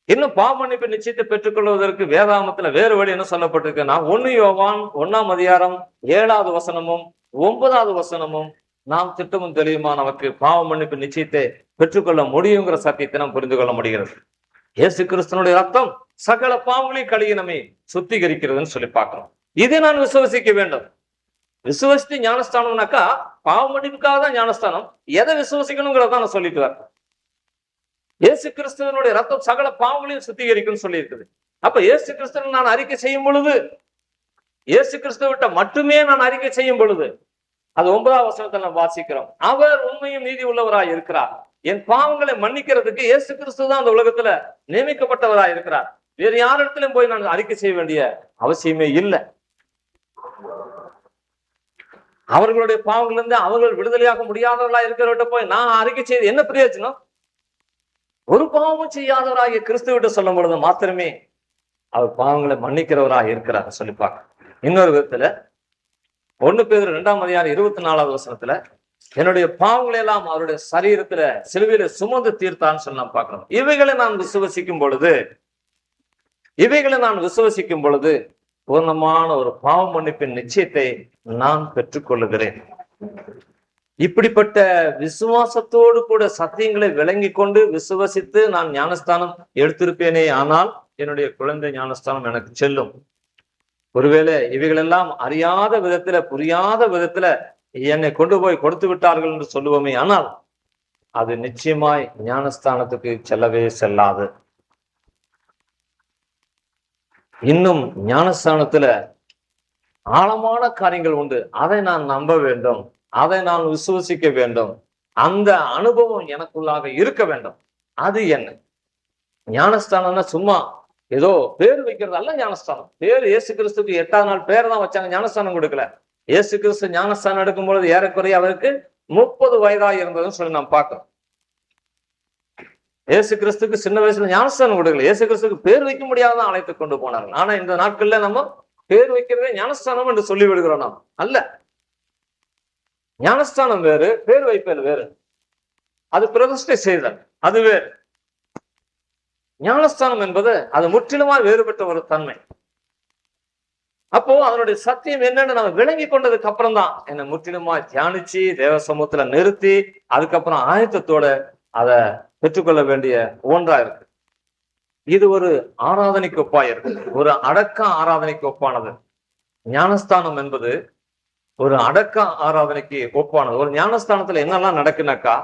இன்னும் பாவ மன்னிப்பு நிச்சயத்தை பெற்றுக்கொள்வதற்கு வேதாகமத்துல வேறு வழி என்ன சொல்லப்பட்டிருக்குன்னா, 1 யோவான் 1ஆம் அதிகாரம் 7ஆவது வசனமும் 9ஆவது வசனமும் நாம் திட்டமும் தெளிவுமா நமக்கு பாவ மன்னிப்பு நிச்சயத்தை பெற்றுக்கொள்ள முடியுங்கிற சத்தியத்தை நாம் புரிந்து கொள்ள முடிகிறது. இயேசு கிறிஸ்துனுடைய ரத்தம் சகல பாவங்களையும் கழுவி நம்மை சுத்திகரிக்கிறதுன்னு சொல்லி பார்க்கிறோம். இதை நான் விசுவசிக்க வேண்டும். விசுவசித்து ஞானஸ்தானம்னாக்கா பாவ மன்னிப்புக்காக தான் ஞானஸ்தானம். எதை விசுவசிக்கணுங்கிறத நான் சொல்லிட்டு வரேன். இயேசு கிறிஸ்துவனுடைய ரத்தம் சகல பாவங்களையும் சுத்திகரிக்கும் சொல்லி இருக்குது. அப்ப இயேசு கிறிஸ்துவன் நான் அறிக்கை செய்யும் பொழுது இயேசு கிறிஸ்துவிட்ட மட்டுமே நான் அறிக்கை செய்யும் பொழுது, அது 9ஆம் வசனத்தை நாம் வாசிக்கிறோம். அவர் உண்மையும் நீதி உள்ளவராய் இருக்கிறார். என் பாவங்களை மன்னிக்கிறதுக்கு இயேசு கிறிஸ்து தான் அந்த உலகத்துல நியமிக்கப்பட்டவராய் இருக்கிறார். வேறு யாரிடத்திலும் போய் நான் அறிக்கை செய்ய வேண்டிய அவசியமே இல்லை. அவர்களுடைய பாவங்களிலிருந்து அவர்கள் விடுதலையாக முடியாதவர்களா இருக்கிறவர்கிட்ட போய் நான் அறிக்கை செய்து என்ன பிரயோஜனம்? ஒரு பாவமும் செய்யாதவராகிய கிறிஸ்துவிட்ட சொல்லும் பொழுது மாத்திரமே அவர் பாவங்களை மன்னிக்கிறவராக இருக்கிறார் சொல்லிப்பாங்க. இன்னொரு விதத்துல 1 பேதுரு 2ஆம் அதிகாரம் 24வது வசனத்துல என்னுடைய பாவங்களை எல்லாம் அவருடைய சரீரத்துல சிலுவையில சுமந்து தீர்த்தான்னு சொல்லி நாம் பார்க்கணும். இவைகளை நான் விசுவசிக்கும் பொழுது பூர்ணமான ஒரு பாவ மன்னிப்பின் நிச்சயத்தை நான் பெற்றுக்கொள்ளுகிறேன். இப்படிப்பட்ட விசுவாசத்தோடு கூட சத்தியங்களை விளங்கி கொண்டு விசுவசித்து நான் ஞானஸ்தானம் எடுத்திருப்பேனே, ஆனால் என்னுடைய குழந்தை ஞானஸ்தானம் எனக்கு செல்லும். ஒருவேளை இவைகளெல்லாம் அறியாத விதத்துல புரியாத விதத்துல என்னை கொண்டு போய் கொடுத்து விட்டார்கள் என்று சொல்லுவோமே, ஆனால் அது நிச்சயமாய் ஞானஸ்தானத்துக்கு செல்லவே செல்லாது. இன்னும் ஞானஸ்தானத்துல ஆழமான காரியங்கள் உண்டு. அதை நான் நம்ப வேண்டும், அதை நான் விசுவசிக்க வேண்டும், அந்த அனுபவம் எனக்குள்ளாக இருக்க வேண்டும். அது என்ன ஞானஸ்தானம்னா? சும்மா ஏதோ பேர் வைக்கிறது அல்ல ஞானஸ்தானம். பேர் இயேசு கிறிஸ்துக்கு 8ஆம் நாள் பேரை தான் வச்சாங்க, ஞானஸ்தானம் கொடுக்கல. இயேசு கிறிஸ்து ஞானஸ்தானம் எடுக்கும் பொழுது ஏறக்குறைய அவருக்கு 30 வயதாக இருந்ததுன்னு சொல்லி நாம் பார்க்கிறோம். இயேசு கிறிஸ்துக்கு சின்ன வயசுல ஞானஸ்தானம் கொடுக்கல. இயேசு கிறிஸ்துக்கு பேர் வைக்க முடியாதான் அழைத்து கொண்டு போனார்கள். ஆனா இந்த நாட்கள்ல நம்ம பேர் வைக்கிறதே ஞானஸ்தானம் என்று சொல்லி விடுகிறோம். நாம் அல்ல. ஞானஸ்தானம் வேறு, பேர் வைப்பது வேறு. அது பிரதிஷ்டை செய்தல், அது வேறு. ஞானஸ்தானம் என்பது அது முற்றிலுமாய் வேறுபட்ட ஒரு தன்மை. அப்போ அதனுடைய சத்தியம் என்னன்னு நம்ம விளங்கி கொண்டதுக்கு அப்புறம் தான் என்னை முற்றிலுமாய் தியானிச்சு தேவ சமூகத்துல நிறுத்தி அதுக்கப்புறம் ஆயத்தத்தோட அதை பெற்றுக்கொள்ள வேண்டிய ஒன்றா இருக்கு. இது ஒரு ஆராதனைக்கு ஒப்பாய் இருக்கு, ஒரு அடக்க ஆராதனைக்கு ஒப்பானது. ஞானஸ்தானம் என்பது ஒரு அடக்க ஆராதனைக்கு ஒப்பானது. ஒரு ஞானஸ்தானத்துல என்னெல்லாம் நடக்குனாக்கா,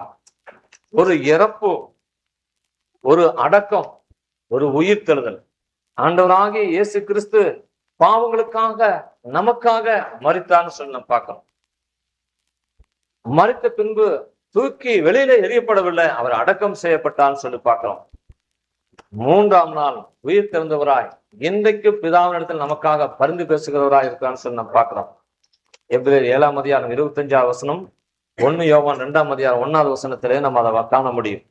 ஒரு இறப்பு, ஒரு அடக்கம், ஒரு உயிர் தெழுதல். ஆண்டவராகிய இயேசு கிறிஸ்து பாவங்களுக்காக நமக்காக மரித்தான்னு சொல்லி நம்ம பார்க்கிறோம். மரித்த பின்பு தூக்கி வெளியில எறியப்படவில்லை, அவர் அடக்கம் செய்யப்பட்டான்னு சொல்லி பார்க்கிறோம். 3ஆம் நாள் உயிர் திறந்தவராய் இன்றைக்கு பிதாவினிடத்தில் நமக்காக பரிந்து பேசுகிறவராய் இருக்கான்னு சொல்லி நம்ம பார்க்கிறோம். எபிரேயர் 7ஆம் அதிகாரம் 25வது வசனம், 1 யோவான் 2ஆம் அதிகாரம் 1வது வசனத்திலே நம்ம அதை காண முடியும்.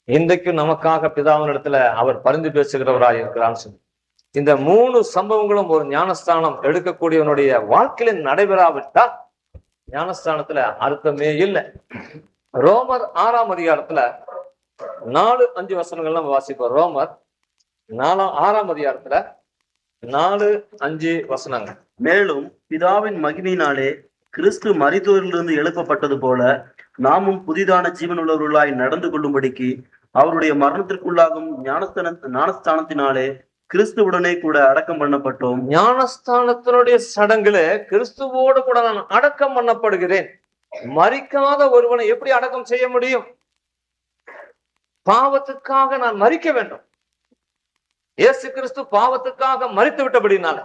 இன்றைக்கு நமக்காக பிதாவினிடத்துல அவர் பரிந்து பேசுகிறவராய் இருக்கிறான்னு சொல்லி இந்த 3 சம்பவங்களும் ஒரு ஞானஸ்தானம் எடுக்கக்கூடியவனுடைய வாழ்க்கையில நடைபெறாவிட்டால் ஞானஸ்தானத்துல அர்த்தமே இல்லை. ரோமர் 6ஆம் அதிகாரத்துல 4-5 வசனங்கள் நம்ம வாசிப்போம். ரோமர் 6ஆம் அதிகாரத்துல 4-5 வசனங்கள். மேலும் பிதாவின் மகிமையினாலே கிறிஸ்து மரித்தோரிலிருந்து எழுப்பப்பட்டது போல நாமும் புதிதான ஜீவனுள்ளவர்களாய் நடந்து கொள்ளும்படிக்கு அவருடைய மரணத்திற்குள்ளாகும் ஞானஸ்தானத்தினாலே கிறிஸ்துவுடனே கூட அடக்கம் பண்ணப்பட்டோம். ஞானஸ்தானத்தினுடைய சடங்குல கிறிஸ்துவோடு கூட நான் அடக்கம் பண்ணப்படுகிறேன். மரிக்காத ஒருவனை எப்படி அடக்கம் செய்ய முடியும்? பாவத்துக்காக நான் மரிக்க வேண்டும். இயேசு கிறிஸ்து பாவத்துக்காக மரித்து விட்டபடினால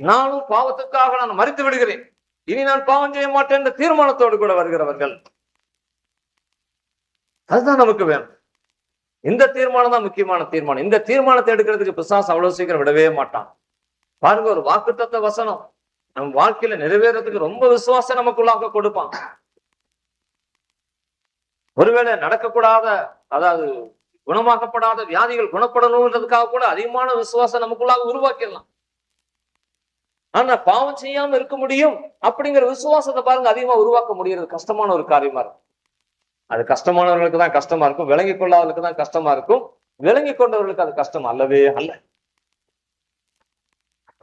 நானும் பாவத்துக்காக நான் மரித்து விடுகிறேன். இனி நான் பாவம் செய்ய மாட்டேன் என்ற தீர்மானத்தோடு கூட வருகிறவர்கள். அதுதான் நமக்கு வேணும். இந்த தீர்மானம் தான் முக்கியமான தீர்மானம். இந்த தீர்மானத்தை எடுக்கிறதுக்கு பிசாசு அவ்வளவு சீக்கிரம் விடவே மாட்டான். பாருங்க, ஒரு வாக்குத்தத்த வசனம் நம் வாழ்க்கையில நிறைவேறதுக்கு ரொம்ப விசுவாசம் நமக்குள்ளாக கொடுப்பான். ஒருவேளை நடக்கக்கூடாத, அதாவது குணமாக்கப்படாத வியாதிகள் குணப்படணும்ன்றதுக்காக கூட அதிகமான விசுவாசம் நமக்குள்ளாக உருவாக்கிடலாம். ஆனா பாவம் செய்யாம இருக்க முடியும் அப்படிங்கிற விசுவாசத்தை பாருங்க அதிகமா உருவாக்க முடியறது கஷ்டமான ஒரு காரியமா இருக்கும். அது கஷ்டமானவர்களுக்கு தான் கஷ்டமா இருக்கும், விளங்கி கொள்ளாதவர்களுக்கு தான் கஷ்டமா இருக்கும். விளங்கி கொண்டவர்களுக்கு அது கஷ்டம் அல்லவே அல்ல.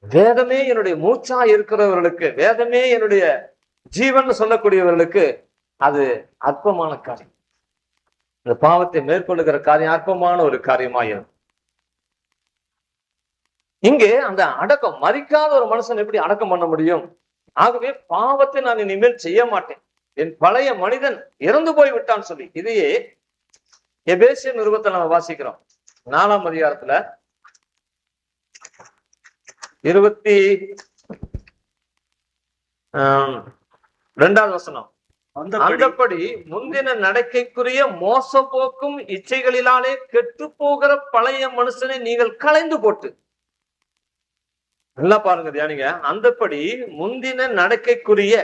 வேதமே என்னுடைய மூச்சா இருக்கிறவர்களுக்கு, வேதமே என்னுடைய ஜீவன் சொல்லக்கூடியவர்களுக்கு அது அற்பமான காரியம். இந்த பாவத்தை மேற்கொள்ளுகிற காரியம் அற்பமான ஒரு காரியமாயிரும். இங்கே அந்த அடக்கம், மரிக்காத ஒரு மனுஷன் எப்படி அடக்கம் பண்ண முடியும்? ஆகவே பாவத்தை நான் இனிமேல் செய்ய மாட்டேன், என் பழைய மனிதன் இறந்து போய் விட்டான்னு சொல்லி இதையே எபேசியர் நிருபத்தை நம்ம வாசிக்கிறோம். 4ஆம் அதிகாரத்துல 25 2வது வசனம். அந்தபடி அந்தப்படி முந்தின நடக்கைக்குரிய மோச போக்கும் இச்சைகளினாலே கெட்டு போகிற பழைய மனுஷனை நீங்கள் களைந்து போட்டு. நல்லா பாருங்க, தியானிங்க. அந்தப்படி முந்தின நடக்கைக்குரிய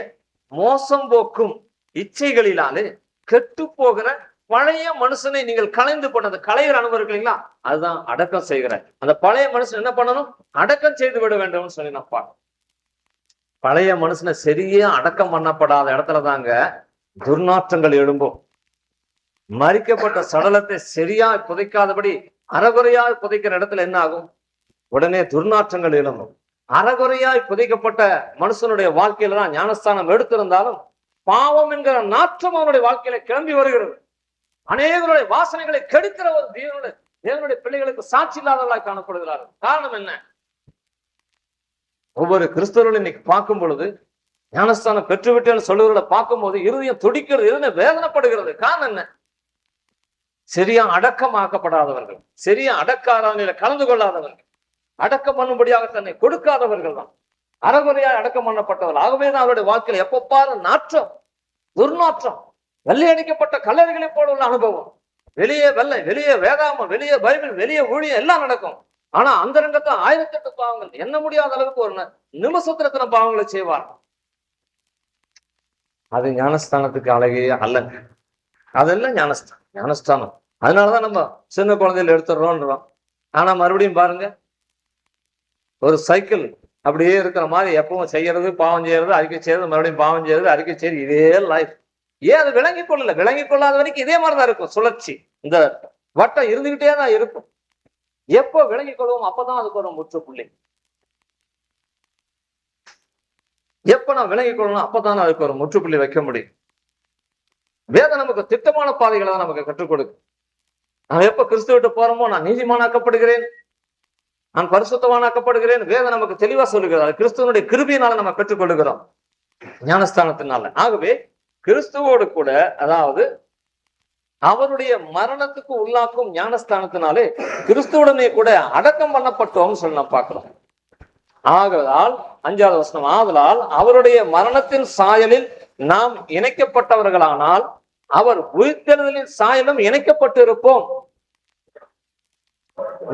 மோசம் போக்கும் இச்சைகளினாலே கெட்டு போகிற பழைய மனுஷனை நீங்கள் களைந்து போட்டு. அந்த களைகிற அனுபவம் இருக்கு இல்லைங்களா, அதுதான் அடக்கம் செய்கிற. அந்த பழைய மனுஷன் என்ன பண்ணணும்? அடக்கம் செய்து விட வேண்டும்னு சொல்லி நான் பார்க்கணும். பழைய மனுஷனை சரியா அடக்கம் பண்ணப்படாத இடத்துல தாங்க துர்நாற்றங்கள் எழும்பும். மறிக்கப்பட்ட சடலத்தை சரியா புதைக்காதபடி அறகுறையாய் புதைக்கிற இடத்துல என்ன ஆகும்? உடனே துர்நாற்றங்கள் எழும்பும். அறகுறையாய் புதைக்கப்பட்ட மனுஷனுடைய வாழ்க்கையில தான் ஞானஸ்தானம் எடுத்திருந்தாலும் பாவம் என்கிற நாற்றம் அவனுடைய வாழ்க்கையில கிளம்பி வருகிறது. அநேகருடைய வாசனைகளை கெடுக்கிற ஒரு தேவனுடைய பிள்ளைகளுக்கு சாட்சி இல்லாதவர்களாய் காணப்படுகிறார்கள். காரணம் என்ன? ஒவ்வொரு கிறிஸ்தவர்களும் இன்னைக்கு பார்க்கும் பொழுது, ஞானஸ்தானம் பெற்றுவிட்டேன்னு சொல்லுகிறத பார்க்கும் போது இருதயம் துடிக்கிறது, இருதயம் வேதனைப்படுகிறது. காரணம் என்ன? சரியா அடக்கமாக்கப்படாதவர்கள், சரியா அடக்க ஆராதனையில கலந்து கொள்ளாதவர்கள், அடக்கம் பண்ணும்படியாக தன்னை கொடுக்காதவர்கள் தான் அறகுறையாய் அடக்கம் பண்ணப்பட்டவர்கள். ஆகவேதான் அவருடைய வாழ்க்கையில எப்பப்பாரு நாற்றம், துர்நாற்றம், வெள்ளையடிக்கப்பட்ட கல்லறைகளை போல உள்ள அனுபவம். வெளியே வெள்ளை, வெளியே வேதாமம், வெளியே பைபிள், வெளியே ஊழியம் எல்லாம் நடக்கும். ஆனா அந்த ரங்கத்தை 1008 பாவங்கள், எண்ண முடியாத அளவுக்கு ஒரு நிமிஷத்துல எத்தனை பாவங்களை செய்வார். அது ஞானஸ்தானத்துக்கு அழகே அல்லங்க. அதெல்லாம் ஞானஸ்தானம். அதனாலதான் நம்ம சின்ன குழந்தையில எடுத்துடுறோம்ன்றோம். ஆனா மறுபடியும் பாருங்க, ஒரு சைக்கிள் அப்படியே இருக்கிற மாதிரி எப்பவும் செய்யறது, பாவம் செய்யறது, அறிக்கை செய்யறது, மறுபடியும் பாவம் செய்யறது, அறிக்கை செய்யறது, இதே லைஃப். ஏன் அது விளங்கி கொள்ளல? விளங்கி கொள்ளாத வரைக்கும் இதே மாதிரிதான் இருக்கும். சுழற்சி, இந்த வட்டம் இருந்துகிட்டே தான் இருக்கும். எப்போ விளங்கி கொள்வோம் அப்பதான் அதுக்கு ஒரு முற்றுப்புள்ளி. எப்ப நான் விளங்கி கொள்ளணும் அப்பதான் அதுக்கு ஒரு முற்றுப்புள்ளி வைக்க முடியும். வேதம் நமக்கு திட்டமான பாதைகளை தான் நமக்கு கற்றுக் கொடுக்கும். நான் எப்ப கிறிஸ்துவிட்டு போறோமோ நான் நீதிமானாக்கப்படுகிறேன், நான் பரிசுத்தவானாக்கப்படுகிறேன். வேதம் நமக்கு தெளிவா சொல்லுகிறது. கிறிஸ்துவனுடைய கிருபையினால நம்ம பெற்றுக்கொள்கிறோம், ஞானஸ்தானத்தினால. ஆகவே கிறிஸ்துவோடு கூட, அதாவது அவருடைய மரணத்துக்கு உள்ளாக்கும் ஞானஸ்தானத்தினாலே கிறிஸ்துவுடனே கூட அடக்கம் பண்ணப்பட்டோம்னு சொல்லி நான் பார்க்கிறோம். ஆகதால் 5வது வசனம், ஆதலால் அவருடைய மரணத்தின் சாயலில் நாம் இணைக்கப்பட்டவர்களானால் அவர் உயிர்த்தெழுதலின் சாயலும் இணைக்கப்பட்டு இருப்போம்.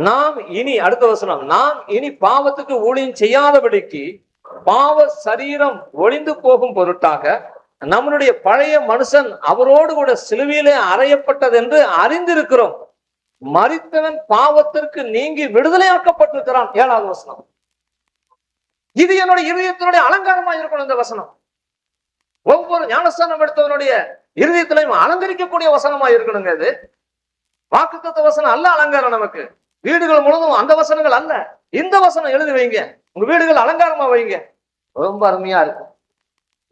நாம் இனி, அடுத்த வசனம், நாம் இனி பாவத்துக்கு ஊழியம் செய்யாதபடிக்கு பாவ சரீரம் ஒளிந்து போகும் பொருட்டாக நம்மளுடைய பழைய மனுஷன் அவரோடு கூட சிலுவையிலே அறையப்பட்டது என்று அறிந்திருக்கிறோம். மரித்தவன் பாவத்திற்கு நீங்கி விடுதலையாக்கப்பட்டிருக்கிறான். 7வது வசனம். இது என்னுடைய இருதயத்தினுடைய அலங்காரமா இருக்கணும். இந்த வசனம் ஒவ்வொரு ஞானஸ்தானம் எடுத்தவனுடைய இருதயத்திலையும் அலங்கரிக்கக்கூடிய வசனமா இருக்கணுங்க. இது வாக்குத்தத்த வசனம் அல்ல, அலங்காரம். நமக்கு வீடுகள் முழுவதும் அந்த வசனங்கள் அல்ல. இந்த வசனம் எழுதி வைங்க, உங்க வீடுகள் அலங்காரமா வைங்க, ரொம்ப அருமையா இருக்கும்.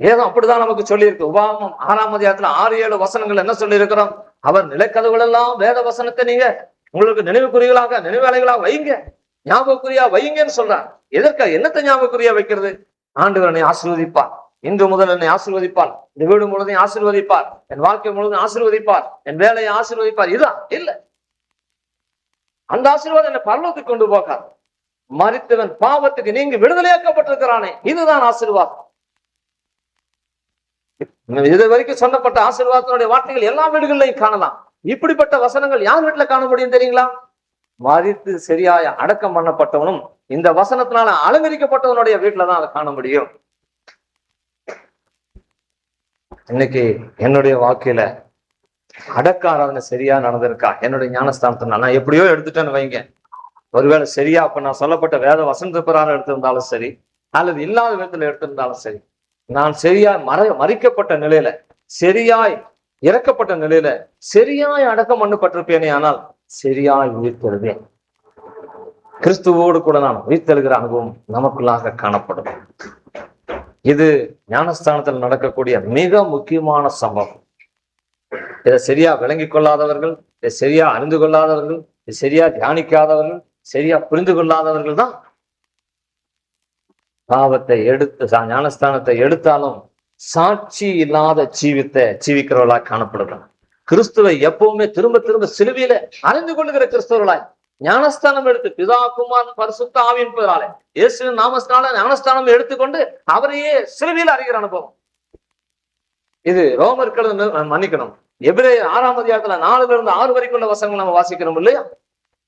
ஏதோ அப்படிதான் நமக்கு சொல்லி இருக்கு. உபாகமம் 6ஆம் அதிகாரத்துல 6-7 வசனங்கள் என்ன சொல்லி இருக்கிறோம்? அவர் நிலைக்கதவுகள் எல்லாம் வேத வசனத்தை நீங்க உங்களுக்கு நினைவுக்குறிகளாக, நினைவேலைகளாக வைங்க, ஞாபகக்குறியா வைங்கன்னு சொல்றார். எதற்காக? என்னத்தை ஞாபகக்குறியா வைக்கிறது? ஆண்டவர் என்னை ஆசீர்வதிப்பார், இன்று முதல் என்னை ஆசீர்வதிப்பார், இந்த வீடு முழுவதும் ஆசீர்வதிப்பார், என் வாழ்க்கை முழுவதும் ஆசீர்வதிப்பார், என் வேலையை ஆசீர்வதிப்பார். இதுதான் இல்ல. அந்த ஆசீர்வாதம் என்னை பரலோகத்துக்கு கொண்டு போகாது. மரித்தவன் பாவத்துக்கு நீங்க விடுதலையாக்கப்பட்டிருக்கிறானே, இதுதான் ஆசீர்வாதம். இது வரைக்கும் சொல்லப்பட்ட ஆசீர்வாதத்தினுடைய வார்த்தைகள் எல்லா வீடுகளையும் காணலாம். இப்படிப்பட்ட வசனங்கள் யார் வீட்டுல காண முடியும் தெரியுங்களா? மரித்து சரியாய அடக்கம் பண்ணப்பட்டவனும் இந்த வசனத்தினால அலங்கரிக்கப்பட்டவனுடைய வீட்டுலதான் அதை காண முடியும். இன்னைக்கு என்னுடைய வாழ்க்கையில அடக்க ஆராதனை சரியா நடந்திருக்கா? என்னுடைய ஞானஸ்தானத்தினால நான் எப்படியோ எடுத்துட்டேன்னு வைங்க. ஒருவேளை சரியா அப்ப நான் சொல்லப்பட்ட வேத வசனத்து பிரகாரம் எடுத்திருந்தாலும் சரி, அல்லது இல்லாத விதத்துல எடுத்திருந்தாலும் சரி, நான் சரியா மறிக்கப்பட்ட நிலையில, சரியாய் இறக்கப்பட்ட நிலையில, சரியாய் அடக்கம் பண்ணப்பட்டிருப்பேனே, ஆனால் சரியாய் உயிர்த்தெழுவேன். கிறிஸ்துவோடு கூட நான் உயிர்த்தெழுகிற அனுபவம் நமக்குள்ளாக காணப்படும். இது ஞானஸ்தானத்தில் நடக்கக்கூடிய மிக முக்கியமான சம்பவம். இதை சரியா விளங்கி கொள்ளாதவர்கள், இதை சரியா அறிந்து கொள்ளாதவர்கள், இதை சரியா தியானிக்காதவர்கள், சரியா புரிந்து கொள்ளாதவர்கள் தான் பாவத்தை எடுத்து ஞானஸ்தானத்தை எடுத்தாலும் சாட்சி இல்லாத ஜீவிக்கிறவர்களாய் காணப்படுகிறார். கிறிஸ்துவை எப்பவுமே திரும்ப திரும்ப சிலுவையில அறிந்து கொள்ளுகிற கிறிஸ்தவர்களாய் ஞானஸ்தானம் எடுத்து பிதா குமாரன் பரிசுத்த ஆவியின் பெயராலே இயேசுவின் நாமஸ்தான ஞானஸ்தானம் எடுத்துக்கொண்டு அவரையே சிலுவையில் அறிகிற அனுபவம். இது ரோமர்கள் மன்னிக்கணும், எபிரேயர் 6ஆம் அதிகாரத்துல 4-6 வரைக்குள்ள வசனங்கள் நம்ம வாசிக்கிறோம் இல்லையா?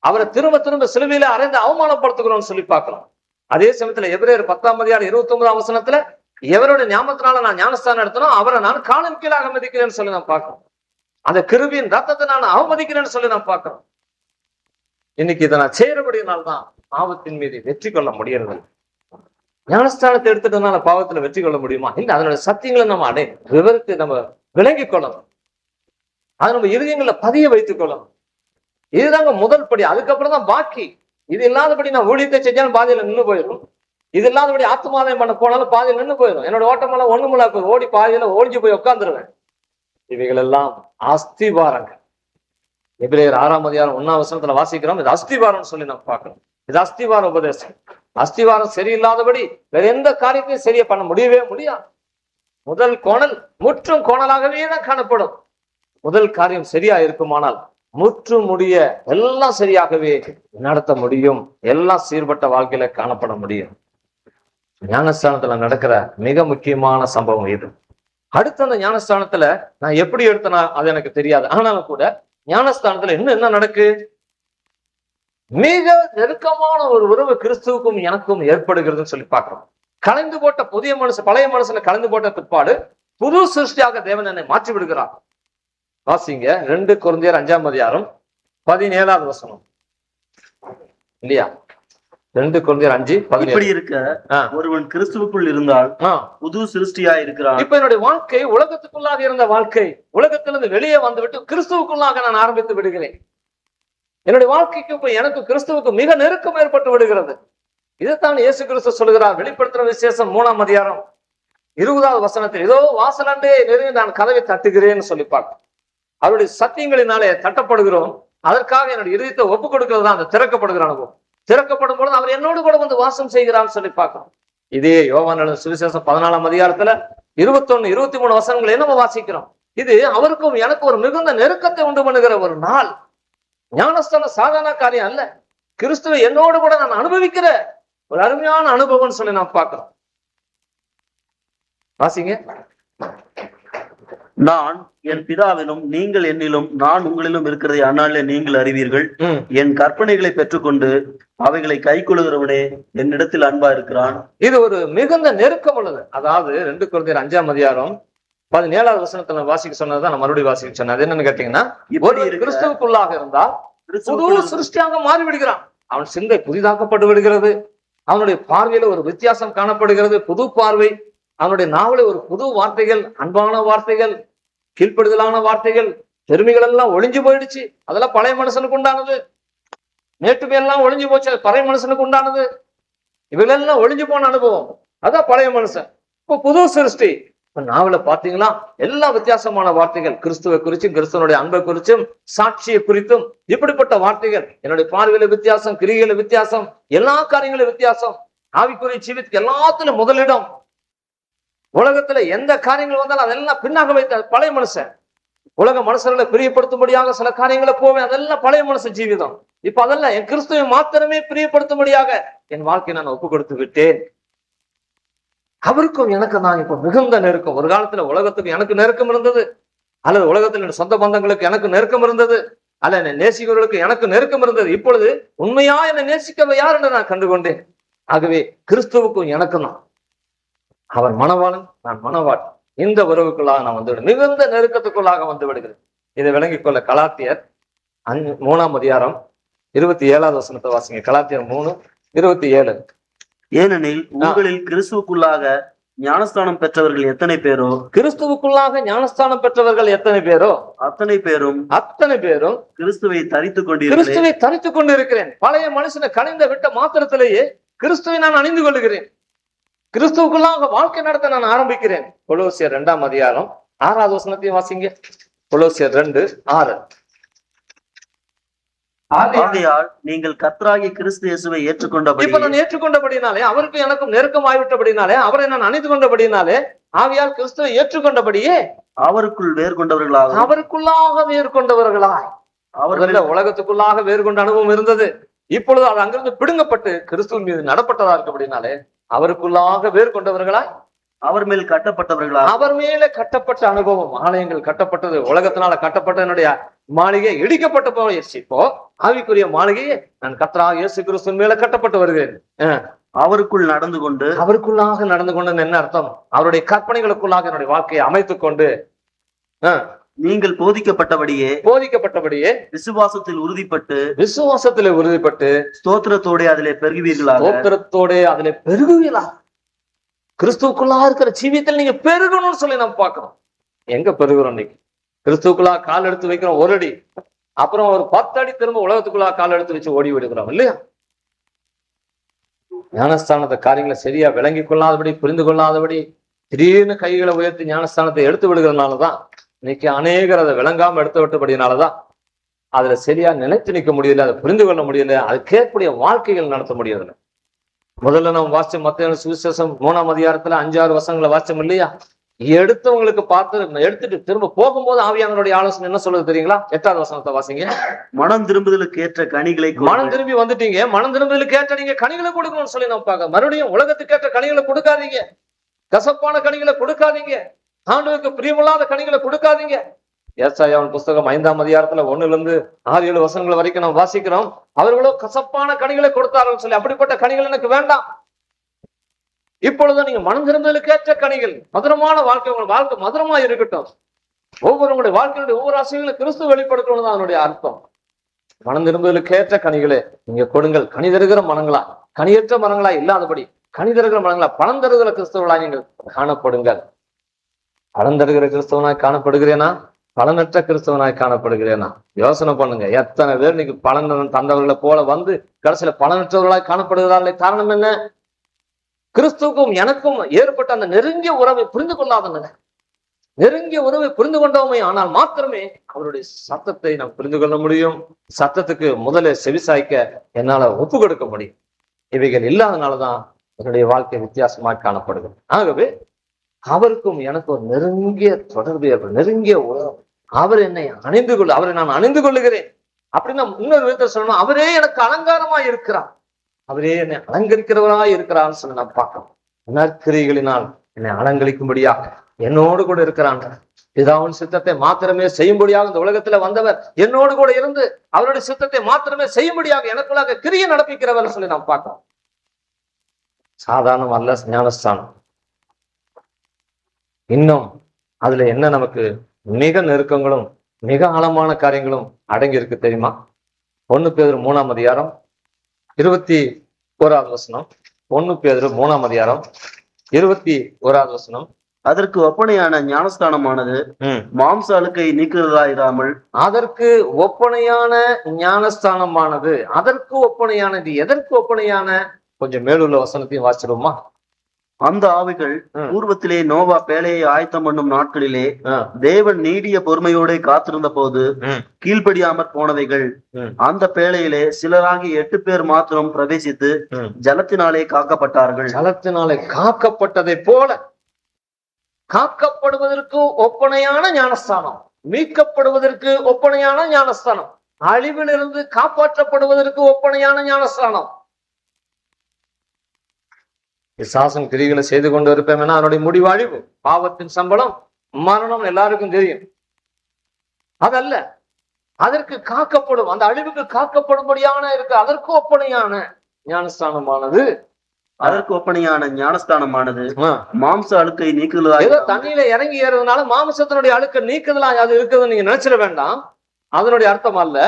அவரை திரும்ப திரும்ப சிலுவையில அறைந்து அவமானப்படுத்துகிறோம்னு சொல்லி பார்க்கிறோம். அதே சமயத்துல எபிரேயர் 10ஆம் அதிகாரம் 29ஆம் வசனத்துல எவருடைய ஞாபகத்தினால நான் ஞானஸ்தானம் எடுத்தனோ அவரை நான் காலின் கீழாக மதிக்கிறேன்னு சொல்லி நான் பார்க்கிறோம். அந்த கிருபியின் ரத்தத்தை நான் அவமதிக்கிறேன்னு சொல்லி நான் பார்க்கிறோம். இன்னைக்கு இதை நான் செய்யறபடினால்தான் பாவத்தின் மீது வெற்றி கொள்ள முடியறது. ஞானஸ்தானத்தை எடுத்துட்டதுனால பாவத்துல வெற்றி கொள்ள முடியுமா? இல்ல, அதனுடைய சத்தியங்களை நம்ம விவரித்து நம்ம விளங்கி கொள்ளணும். அதை நம்ம இருதயங்களை பதிய வைத்துக் கொள்ளணும். இதுதாங்க முதல் படி. அதுக்கப்புறம் தான் பாக்கி. இது இல்லாதபடி நான் ஊழியத்தை செஞ்சாலும் பாதியில நின்று போயிடும். இது இல்லாதபடி ஆத்மாலயம் பண்ண போனாலும் பாதியில் நின்று போயிடும். என்னோட ஓட்டமெல்லாம் ஒண்ணுமில்ல, ஓடி பாதியில ஓடிஞ்சு போய் உட்காந்துருவேன். இவைகள் எல்லாம் அஸ்திபாரங்கள். எபிரேயர் 6ஆம் அதிகாரம் 1ஆம் வசனத்துல வாசிக்கிறோம். இது அஸ்திவாரம் சொல்லி நம்ம பார்க்கிறோம். இது அஸ்திவார உபதேசம். அஸ்திவாரம் சரியில்லாதபடி வேற எந்த காரியத்தையும் சரியா பண்ண முடியவே முடியாது. முதல் கோணல் முற்றும் கோணலாகவே தான் காணப்படும். முதல் காரியம் சரியா இருக்குமானால் முற்று முடிய எல்லாம் சரியாகவே நடத்த முடியும். எல்லாம் சீர்பட்ட வாழ்க்கையில காணப்பட முடியும். ஞானஸ்தானத்துல நடக்கிற மிக முக்கியமான சம்பவம் இது. அடுத்த அந்த ஞானஸ்தானத்துல நான் எப்படி எடுத்தனா அது எனக்கு தெரியாது. ஆனாலும் கூட ஞானஸ்தானத்துல இன்னும் என்ன நடக்கு? மிக நெருக்கமான ஒரு உறவு கிறிஸ்துவுக்கும் எனக்கும் ஏற்படுகிறதுன்னு சொல்லி பார்க்கிறோம். கலைந்து போட்ட புதிய மனுஷன் பழைய மனுஷனை கலைந்து போட்ட பிற்பாடு புது சிருஷ்டியாக தேவன் என்னை மாற்றி விடுகிறார். வாசிங்க 2 கொரிந்தியர் 5ஆம் அதிகாரம் 17ஆவது வசனம் இல்லையா? 2 கொரிந்தியர் 5:17. இப்படி இருக்க ஒருவன் கிறிஸ்துவுக்குள் இருந்தால் புது சிருஷ்டியா இருக்கிறான். இப்ப என்னுடைய வாழ்க்கை உலகத்துக்குள்ளாக இருந்த வாழ்க்கை உலகத்திலிருந்து வெளியே வந்துவிட்டு கிறிஸ்துவுக்குள்ளாக நான் ஆரம்பித்து விடுகிறேன். என்னுடைய வாழ்க்கைக்கு இப்ப எனக்கு கிறிஸ்துவுக்கு மிக நெருக்கம் ஏற்பட்டு விடுகிறது. இதைத்தான் இயேசு கிறிஸ்து சொல்கிறார். வெளிப்படுத்துற விசேஷம் 3ஆம் அதிகாரம் 20ஆவது வசனத்தில், இதோ வாசலண்டே நெருங்கி நான் கதவை தட்டுகிறேன்னு சொல்லி பார்க்க. அவருடைய சத்தியங்களினாலே தட்டப்படுகிறோம். அதற்காக என்னுடைய இதயத்தை ஒப்புக் கொடுக்கிறது தான் அந்த திறக்கப்படுகிற அனுபவம். திறக்கப்படும் பொழுது அவர் என்னோடு கூட வந்து வாசம் செய்கிறான்னு சொல்லி பார்க்கிறோம். இதே யோவான் சுவிசேஷம் 14ஆம் அதிகாரத்துல 21, 23 வசனங்களை நம்ம வாசிக்கிறோம். இது அவருக்கும் எனக்கு ஒரு மிகுந்த நெருக்கத்தை உண்டு பண்ணுகிற ஒரு நாள். ஞானஸ்தான சாதாரண காரியம் அல்ல. கிறிஸ்துவை என்னோடு கூட நான் அனுபவிக்கிற ஒரு அருமையான அனுபவம்னு சொல்லி நான் பார்க்கிறோம். வாசிங்க. நான் என் பிதாவிலும் நீங்கள் என்னிலும் நான் உங்களிலும் இருக்கிறதை அந்நாளிலே நீங்கள் அறிவீர்கள். என் கற்பனைகளை பெற்றுக்கொண்டு அவைகளை கை கொள்ளுகிறவனே என்னிடத்தில் அன்பா இருக்கிறான். இது ஒரு மிகுந்த நெருக்கம் உள்ளது. அதாவது 2 கொரிந்தியர் 5ஆம் அதிகாரம் 17ஆவது வசனத்துல வாசிக்க சொன்னதுதான் நான் மறுபடியும் வாசிக்க சொன்னேன். அது என்னன்னு கேட்டீங்கன்னா, கிறிஸ்துவுக்குள்ளாக இருந்தால் புது சிருஷ்டியாக மாறி விடுகிறான். அவன் சிந்தை புதிதாக்கப்பட்டு விடுகிறது. அவனுடைய பார்வையில ஒரு வித்தியாசம் காணப்படுகிறது, புது பார்வை. அவனுடைய நாவல ஒரு புது வார்த்தைகள், அன்பான வார்த்தைகள், கீழ்ப்படுதலான வார்த்தைகள், பெருமைகள் எல்லாம் ஒளிஞ்சு போயிடுச்சு. அதெல்லாம் பழைய மனுஷனுக்கு உண்டானது. நேற்றுமை எல்லாம் ஒளிஞ்சு போச்சு, பழைய மனுஷனுக்கு உண்டானது. இவைகளெல்லாம் ஒளிஞ்சு போன அனுபவம். அதான் பழைய மனுஷன். இப்போ புது சிருஷ்டி. இப்ப நாவல பாத்தீங்களா, எல்லா வித்தியாசமான வார்த்தைகள், கிறிஸ்துவை குறிச்சும் கிறிஸ்துவனுடைய அன்பை குறிச்சும் சாட்சியை குறித்தும் இப்படிப்பட்ட வார்த்தைகள். என்னுடைய பார்வையில வித்தியாசம், கிரிகையில வித்தியாசம், எல்லா காரியங்களும் வித்தியாசம். ஆவிக்குரிய ஜீவித்துக்கு எல்லாத்திலும் முதலிடம். உலகத்துல எந்த காரியங்கள் வந்தாலும் அதெல்லாம் பின்னாக வைத்த பழைய மனுஷன். உலக மனுஷர்களை பிரியப்படுத்தும்படியாக சில காரியங்களை போவேன், அதெல்லாம் பழைய மனுஷ ஜீவிதம். இப்ப அதெல்லாம் என் கிறிஸ்துவை மாத்திரமே பிரியப்படுத்தும்படியாக என் வாழ்க்கையை நான் ஒப்பு கொடுத்து விட்டேன். அவருக்கும் எனக்கு நான் இப்ப மிகுந்த நெருக்கம். ஒரு காலத்துல உலகத்துக்கு எனக்கு நெருக்கம் இருந்தது, அல்லது உலகத்துல என் சொந்த பந்தங்களுக்கு எனக்கு நெருக்கம் இருந்தது, அல்ல என்னை நேசிக்கிறவர்களுக்கு எனக்கு நெருக்கம் இருந்தது. இப்பொழுது உண்மையா என்னை நேசிக்கவே யார் என்று நான் கண்டுகொண்டேன். ஆகவே கிறிஸ்துவுக்கும் எனக்கும் தான், அவர் மணவாளன், நான் மணவாள். இந்த உறவுக்குள்ளாக நான் வந்து மிகுந்த நெருக்கத்துக்குள்ளாக வந்து விடுகிறேன். இதை விளங்கிக் கொள்ள கலாத்தியர் 3ஆம் அதிகாரம் 27ஆவது வசனத்தை வாசிங்க. கலாத்தியர் 3:27. ஏனெனில் உங்களில் கிறிஸ்துவுக்குள்ளாக ஞானஸ்தானம் பெற்றவர்கள் எத்தனை பேரோ, கிறிஸ்துவுக்குள்ளாக ஞானஸ்தானம் பெற்றவர்கள் எத்தனை பேரோ அத்தனை பேரும் கிறிஸ்துவை தரித்துக் கொண்டிருக்கிறேன். பழைய மனுஷனை கணிந்த விட்ட மாத்திரத்திலேயே கிறிஸ்துவை நான் அணிந்து கொள்ளுகிறேன். கிறிஸ்துவுக்குள்ளாக வாழ்க்கை நடத்த நான் ஆரம்பிக்கிறேன். கொலோசியர் 2ஆம் அதிகாரம் 6ஆவது வசனத்தையும் வாசிங்க. கொலோசியர் 2:6. ஆகையால் நீங்கள் கர்த்தராகிய கிறிஸ்து இயேசுவை ஏற்றுக்கொண்டபடி, இப்ப நான் ஏற்றுக்கொண்டபடினாலே, அவருக்கு எனக்கும் நெருக்கம் ஆகிவிட்டபடினாலே, அவரை நான் அணிந்து கொண்டபடினாலே, ஆகையால் கிறிஸ்துவை ஏற்றுக்கொண்டபடியே அவருக்குள் வேறு கொண்டவர்களாக, அவருக்குள்ளாக வேறு கொண்டவர்களாய். அவர்கள் உலகத்துக்குள்ளாக வேறு கொண்ட அனுபவம் இருந்தது. இப்பொழுது அது அங்கிருந்து பிடுங்கப்பட்டு கிறிஸ்துவின் மீது நடப்பட்டதா இருக்கு. அப்படின்னாலே அவருக்குள்ளாக வேறு கொண்டவர்களாய், அவர் மேல் கட்டப்பட்டவர்களா, அவர் மேல கட்டப்பட்ட அனுபவம். ஆலயங்கள் கட்டப்பட்டது, உலகத்தினால கட்டப்பட்ட என்னுடைய மாளிகை இடிக்கப்பட்ட போயிடுச்சு. இப்போ ஆவிக்குரிய மாளிகையை நான் கர்த்தராகிய இயேசு கிறிஸ்துவின் மேல கட்டப்பட்டு வருகிறேன். அவருக்குள் நடந்து கொண்டு, அவருக்குள்ளாக நடந்து கொண்டு என்ன அர்த்தம்? அவருடைய கற்பனைகளுக்குள்ளாக என்னுடைய வாழ்க்கையை அமைத்துக் கொண்டு நீங்கள் போதிக்கப்பட்டபடியே விசுவாசத்தில் உறுதிப்பட்டு ஸ்தோத்திரத்தோட அதிலே பெருகுவீர்களா. கிறிஸ்துவுக்குள்ளா இருக்கிற ஜீவியத்தில் நீங்க பெருகணும்னு சொல்லி நம்ம பார்க்கிறோம். எங்க பெருகிறோம் இன்னைக்கு? கிறிஸ்துவுக்குள்ளா கால் எடுத்து வைக்கிறோம் ஒரு அடி, அப்புறம் ஒரு 10 அடி திரும்ப உலகத்துக்குள்ளா கால் எடுத்து வச்சு ஓடி விடுகிறோம் இல்லையா? ஞானஸ்தானத்தை காரியங்களை சரியா விளங்கி கொள்ளாதபடி, புரிந்து கொள்ளாதபடி திடீர்னு கைகளை உயர்த்தி ஞானஸ்தானத்தை எடுத்து விடுகிறதுனாலதான் இன்னைக்கு அநேகர் அதை விளங்காம எடுத்து விட்டபடினாலதான் அதுல சரியா நிலைத்து நிற்க முடியல, அதை புரிந்து கொள்ள முடியல, அதுக்கேற்புடைய வாழ்க்கைகள் நடத்த முடியல. முதல்ல நம்ம வாசிச்சோம் மத்தேயு சுவிசேஷம் 3ஆம் அதிகாரத்துல 5-6 வசனங்களை வாசிச்சோம் இல்லையா? எடுத்தவங்களுக்கு பார்த்து எடுத்துட்டு திரும்ப போகும்போது ஆவியானவருடைய ஆலோசனை என்ன சொல்றது தெரியுங்களா? 8வது வசனத்தை வாசிங்க. மனம் திரும்புதலுக்கு ஏற்ற கனிகளை, மனம் திரும்பி வந்துட்டீங்க, மனம் திரும்புதலுக்கு ஏற்ற நீங்க கனிகளை கொடுக்கணும்னு சொல்லி நம்ம பார்க்க. மறுபடியும் உலகத்துக்கு ஏற்ற கனிகளை கொடுக்காதீங்க, கசப்பான கனிகளை கொடுக்காதீங்க, ஆண்டவருக்கு பிரியமில்லாத கனிகளை கொடுக்காதீங்க. ஏசாயாவின் புஸ்தகம் 5ஆம் அதிகாரத்துல 1-7 வசனங்கள் வரைக்கும் நம்ம வாசிக்கிறோம். அவர்களோ கசப்பான கனிகளை கொடுத்தார்கள் சொல்லி, அப்படிப்பட்ட கனிகள் எனக்கு வேண்டாம். இப்பொழுது நீங்க மனம் திரும்புதலுக்கு ஏற்ற கனிகள், மதுரமான வாழ்க்கை, உங்க வாழ்க்கை மதுரமா இருக்கட்டும். ஒவ்வொருடைய வாழ்க்கையுடைய ஒவ்வொரு ஆசைகளும் கிறிஸ்து வெளிப்படுத்தணும் தான் அதனுடைய அர்த்தம். மனம் திரும்புதலுக்கு ஏற்ற கனிகளை நீங்க கொடுங்கள். கனி தருகிற மனங்களா, கனியற்ற மரங்களா இல்லாதபடி கனி தருகிற மரங்களா, பணம் தருகிற கிறிஸ்தவர்களாய் நீங்கள் காணப்படுங்கள். பலன் தருகிற கிறிஸ்தவனாய் காணப்படுகிறேனா, பலனற்ற கிறிஸ்தவனாய் காணப்படுகிறேனா? யோசனை பண்ணுங்க. எத்தனை பேர் இன்னைக்கு பலன் தந்தவர்களை போல வந்து கடைசியில பலனற்றவர்களாய் காணப்படுகிறார்களே. காரணம் என்ன? கிறிஸ்துவுக்கும் எனக்கும் ஏற்பட்ட அந்த நெருங்கிய உறவை புரிந்து கொள்ளாதவங்க. நெருங்கிய உறவை புரிந்து கொண்டோமே ஆனால் மாத்திரமே அவருடைய சத்தத்தை நாம் புரிந்து கொள்ள முடியும். சத்தத்துக்கு முதல்ல செவிசாய்க்க என்னால ஒப்பு கொடுக்க முடியும். இவைகள் இல்லாதனாலதான் என்னுடைய வாழ்க்கை வித்தியாசமாக காணப்படுகிறது. ஆகவே அவருக்கும் எனக்கு ஒரு நெருங்கிய தொடர்பு, நெருங்கிய உறவு. அவர் என்னை அவரை நான் அணிந்து கொள்ளுகிறேன் அப்படின்னு இன்னொரு விதத்தை சொல்லணும். அவரே எனக்கு அலங்காரமா இருக்கிறார், அவரே என்னை அலங்கரிக்கிறவராய் இருக்கிறான்னு சொல்லி நான் பார்க்கணும். நற்கிரிகளினால் என்னை அலங்கரிக்கும்படியாக என்னோடு கூட இருக்கிறான். பிதாவின் சித்தத்தை மாத்திரமே செய்யும்படியாக இந்த உலகத்துல வந்தவர் என்னோடு கூட இருந்து அவருடைய சித்தத்தை மாத்திரமே செய்யும்படியாக எனக்குள்ளாக கிரியை நடப்பிக்கிறவர் சொல்லி நாம் பார்க்கணும். சாதாரணம் அல்ல ஞானஸ்தானம். இன்னும் அதுல என்ன நமக்கு மிக நெருக்கங்களும் மிக ஆழமான காரியங்களும் அடங்கி இருக்கு தெரியுமா? 1 பேதுரு 3ஆம் அதிகாரம் 21வது வசனம். 1 பேதுரு 3ஆம் அதிகாரம் 21வது வசனம். அதற்கு ஒப்பனையான ஞானஸ்தானமானது மாம்ச அழுக்கை நீக்குகிறதா இராமல், அதற்கு ஒப்பனையான ஞானஸ்தானமானது, அதற்கு ஒப்பனையானது. எதற்கு ஒப்பனையான? கொஞ்சம் மேலுள்ள வசனத்தையும் வாசிடுவோமா? அந்த ஆவிகள் பூர்வத்திலே நோவா பேழையை ஆயத்தம் பண்ணும் நாட்களிலே தேவன் நீடிய பொறுமையோட காத்திருந்த போது கீழ்ப்படியாமற் போனவைகள். அந்த பேழையிலே சிலராகி 8 பேர் மாத்திரம் பிரவேசித்து ஜலத்தினாலே காக்கப்பட்டார்கள். ஜலத்தினாலே காக்கப்பட்டதை போல காக்கப்படுவதற்கு ஒப்பனையான ஞானஸ்தானம், மீட்கப்படுவதற்கு ஒப்பனையான ஞானஸ்தானம், அழிவிலிருந்து காப்பாற்றப்படுவதற்கு ஒப்பனையான ஞானஸ்தானம். பிசாசன் கிரிகளை செய்து கொண்டு இருப்பேன், அதனுடைய முடிவு அழிவு, பாவத்தின் சம்பளம் மரணம், எல்லாருக்கும் தெரியும். அதல்ல, அதற்கு காக்கப்படும், அந்த அழிவுக்கு காக்கப்படும்படியான இருக்கு. அதற்கு ஒப்பனையான ஞானஸ்தானமானது, அதற்கு ஒப்பனையான ஞானஸ்தானமானது மாம்ச அழுக்கை நீக்குதலா. ஏதோ தண்ணியில இறங்கி ஏறதுனால மாம்சத்தினுடைய அழுக்கை நீக்குதலா அது இருக்குதுன்னு நீங்க நினைச்சிட வேண்டாம். அதனுடைய அர்த்தம் அல்ல.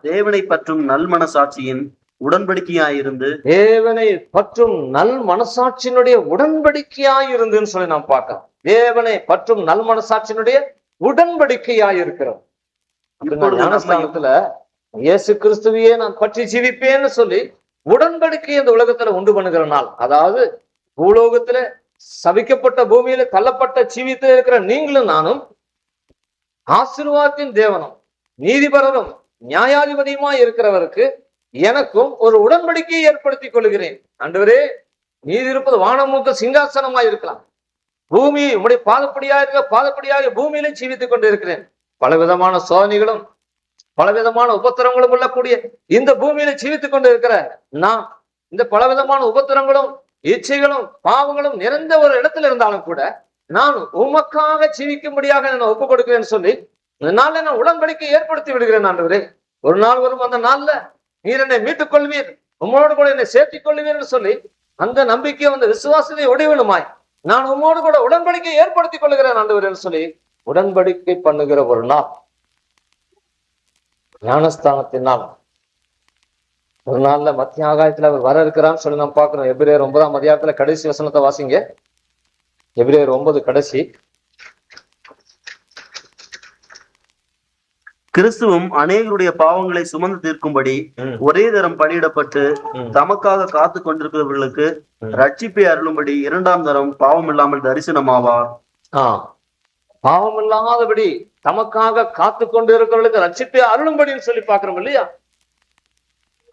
தேவனை பற்றும் நல் மனசாட்சியின் உடன்படிக்கையாயிருந்து, தேவனை பற்றும் நல் மனசாட்சியினுடைய உடன்படிக்கையாயிருந்துன்னு சொல்லி நாம் பார்க்கலாம். தேவனை பற்றும் நல் மனசாட்சியினுடைய உடன்படிக்கையாயிருக்கிறோம். ஞானஸ்தானத்துல இயேசு கிறிஸ்துவையே நான் பற்றி ஜீவிப்பேன்னு சொல்லி உடன்படிக்கை இந்த உலகத்துல உண்டு பண்ணுகிற நாள். அதாவது பூலோகத்துல சபிக்கப்பட்ட பூமியில தள்ளப்பட்ட ஜீவித்து இருக்கிற நீங்களும் நானும் ஆசீர்வாதத்தின் தேவனும் நீதிபரரும் நியாயாதிபதியுமா இருக்கிறவருக்கு எனக்கும் ஒரு உடன்படிக்கையை ஏற்படுத்திக் கொள்கிறேன். ஆண்டவரே, நீதி இருப்பது வானமுக சிங்காசனமா இருக்கலாம், பூமி உம்முடைய பாதப்படியாக பூமியிலே ஜீவித்துக் கொண்டு இருக்கிறேன். பல விதமான சோதனைகளும் பலவிதமான உபத்திரங்களும் உள்ளக்கூடிய இந்த பூமியில ஜீவித்துக் கொண்டு இருக்கிற நான் இந்த பலவிதமான உபத்திரங்களும் இச்சைகளும் பாவங்களும் நிறைந்த ஒரு இடத்துல இருந்தாலும் கூட நான் உமக்காக ஜீவிக்கும்படியாக நான் ஒப்புக் கொடுக்கிறேன்னு சொல்லி இந்த நாள்ல நான் உடன்படிக்கை ஏற்படுத்தி விடுகிறேன் ஆண்டவரே. ஒரு நாள் வரும், அந்த நாள்ல நீர் என்னை மீட்டுக் கொள்வீர், உம்மோடு கூட என்னை சேர்த்திக் கொள்வீர் என்று சொல்லி அந்த நம்பிக்கை, அந்த விசுவாசத்தை ஒடிவனுமாய் நான் உம்மோடு கூட உடன்படிக்கை ஏற்படுத்திக் கொள்ளுகிறேன் ஆண்டவரே என்று சொல்லி உடன்படிக்கை பண்ணுகிற ஒரு நாள் ஞானஸ்தானத்தின் நாள். ஒரு நாள்ல மத்திய ஆகாயத்துல அவர் வர இருக்கிறான்னு சொல்லி நாம் பார்க்கிறோம். எபிரேயர் 9ஆம் அதிகாரத்துல கடைசி வசனத்தை வாசிங்க. எபிரேயர் 9 கடைசி. கிறிஸ்துவும் அநேகருடைய பாவங்களை சுமந்து தீர்க்கும்படி ஒரே தரம் பலியிடப்பட்டு தமக்காக காத்து கொண்டிருக்கிறவர்களுக்கு ரட்சிப்பை அருளும்படி 2ஆம் தரம் பாவம் இல்லாமல் தரிசனமாவார். பாவம் இல்லாதபடி தமக்காக காத்து கொண்டு இருக்கிறவர்களுக்கு ரட்சிப்பை அருளும்படின்னு சொல்லி பார்க்கிறோம் இல்லையா?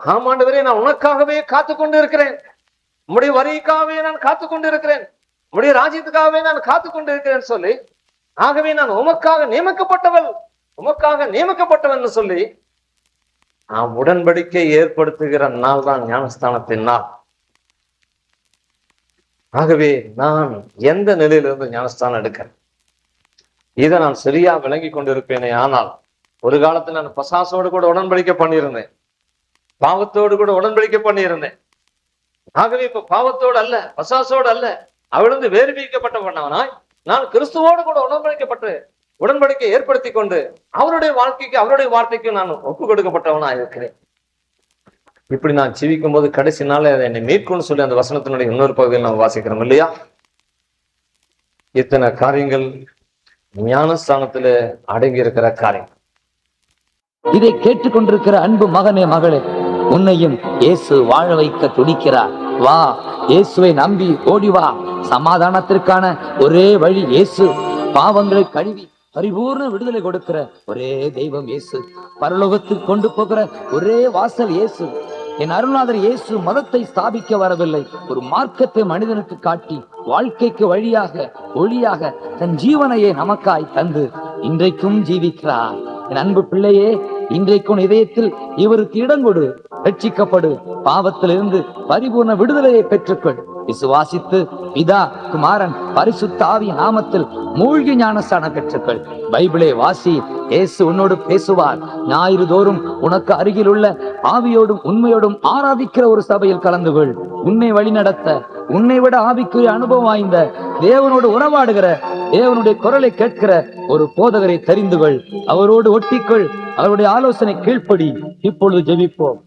ஆமாண்டவரே, நான் உனக்காகவே காத்து கொண்டு இருக்கிறேன், உம்முடைய வரிக்காகவே நான் காத்து கொண்டு இருக்கிறேன், உம்முடைய ராஜ்யத்துக்காகவே நான் காத்து கொண்டு இருக்கிறேன் சொல்லி, ஆகவே நான் உமக்காக நியமிக்கப்பட்டவள், உமக்காக நியமிக்கப்பட்டவன் சொல்லி நாம் உடன்படிக்கை ஏற்படுத்துகிற நாள் தான் ஞானஸ்தானத்தின் நாள். ஆகவே நான் எந்த நிலையிலிருந்து ஞானஸ்தானம் எடுக்கிறேன், இதை நான் சரியா விளங்கி கொண்டிருப்பேனே. ஆனால் ஒரு காலத்துல நான் பசாசோடு கூட உடன்படிக்கை பண்ணியிருந்தேன், பாவத்தோடு கூட உடன்படிக்கை பண்ணியிருந்தேன். ஆகவே இப்ப பாவத்தோடு அல்ல, பசாசோடு அல்ல, அவளிருந்து வேறு பிரிக்கப்பட்டவனாய் நான் கிறிஸ்துவோடு கூட உடன்படிக்கை ஏற்படுத்தி கொண்டு அவருடைய வாழ்க்கைக்கு, அவருடைய வார்த்தைக்கு நான் ஒப்பு கொடுக்கப்பட்டவனா இருக்கிறேன். இப்படி நான் ஜீவிக்கும் போது கடைசி நாள் என்னை மீட்கும்னு சொல்லி அந்த வசனத்தினுடைய இன்னொரு பகுதியில் நாம் வாசிக்கிறோம் இல்லையா? இத்தனை காரியங்கள் ஞானஸ்தானத்துல அடங்கி இருக்கிற காரியம். இதை கேட்டுக்கொண்டிருக்கிற அன்பு மகனே, மகளே, உன்னையும் இயேசு வாழ வைக்க துடிக்கிறார். வா, இயேசுவை நம்பி ஓடி வா. சமாதானத்திற்கான ஒரே வழி இயேசு. பாவங்களை கழுவி பரிபூர்ண விடுதலை கொடுக்கிற ஒரே தெய்வம் இயேசு. பரலோகத்துக்கு கொண்டு போகிற ஒரே வாசல் இயேசு. என் அருள்நாதர் இயேசு மதத்தை ஸ்தாபிக்க வரவில்லை, ஒரு மார்க்கத்தை மனிதனுக்கு காட்டி வாழ்க்கைக்கு வழியாக ஒளியாக தன் ஜீவனையே நமக்காய் தந்து இன்றைக்கும் ஜீவிக்கிறார். என் அன்பு பிள்ளையே, இன்றைக்கும் இதயத்தில் இவருக்கு இடங்கொடு, ரட்சிக்கப்படு, பாவத்திலிருந்து பரிபூர்ண விடுதலையை பெற்றுக்கொள். விசுவாசித்து பிதா, குமாரன், பரிசுத்த ஆவி நாமத்தில் மூழ்கி ஞானஸ்தானம் பெற்றுக்கள். பைபிளை வாசி, இயேசு உன்னோடு பேசுவார். ஞாயிறு தோறும் உனக்கு அருகில் உள்ள ஆவியோடும் உண்மையோடும் ஆராதிக்கிற ஒரு சபையில் கலந்து கொள். உன்னை வழிநடத்த, உன்னை விட ஆவிக்குரிய அனுபவம் வாய்ந்த தேவனோடு உறவாடுகிற, தேவனுடைய குரலை கேட்கிற ஒரு போதகரை தெரிந்து கொள். அவரோடு ஒட்டிக்கொள், அவருடைய ஆலோசனை கீழ்ப்படி. இப்பொழுது ஜெபிப்போம்.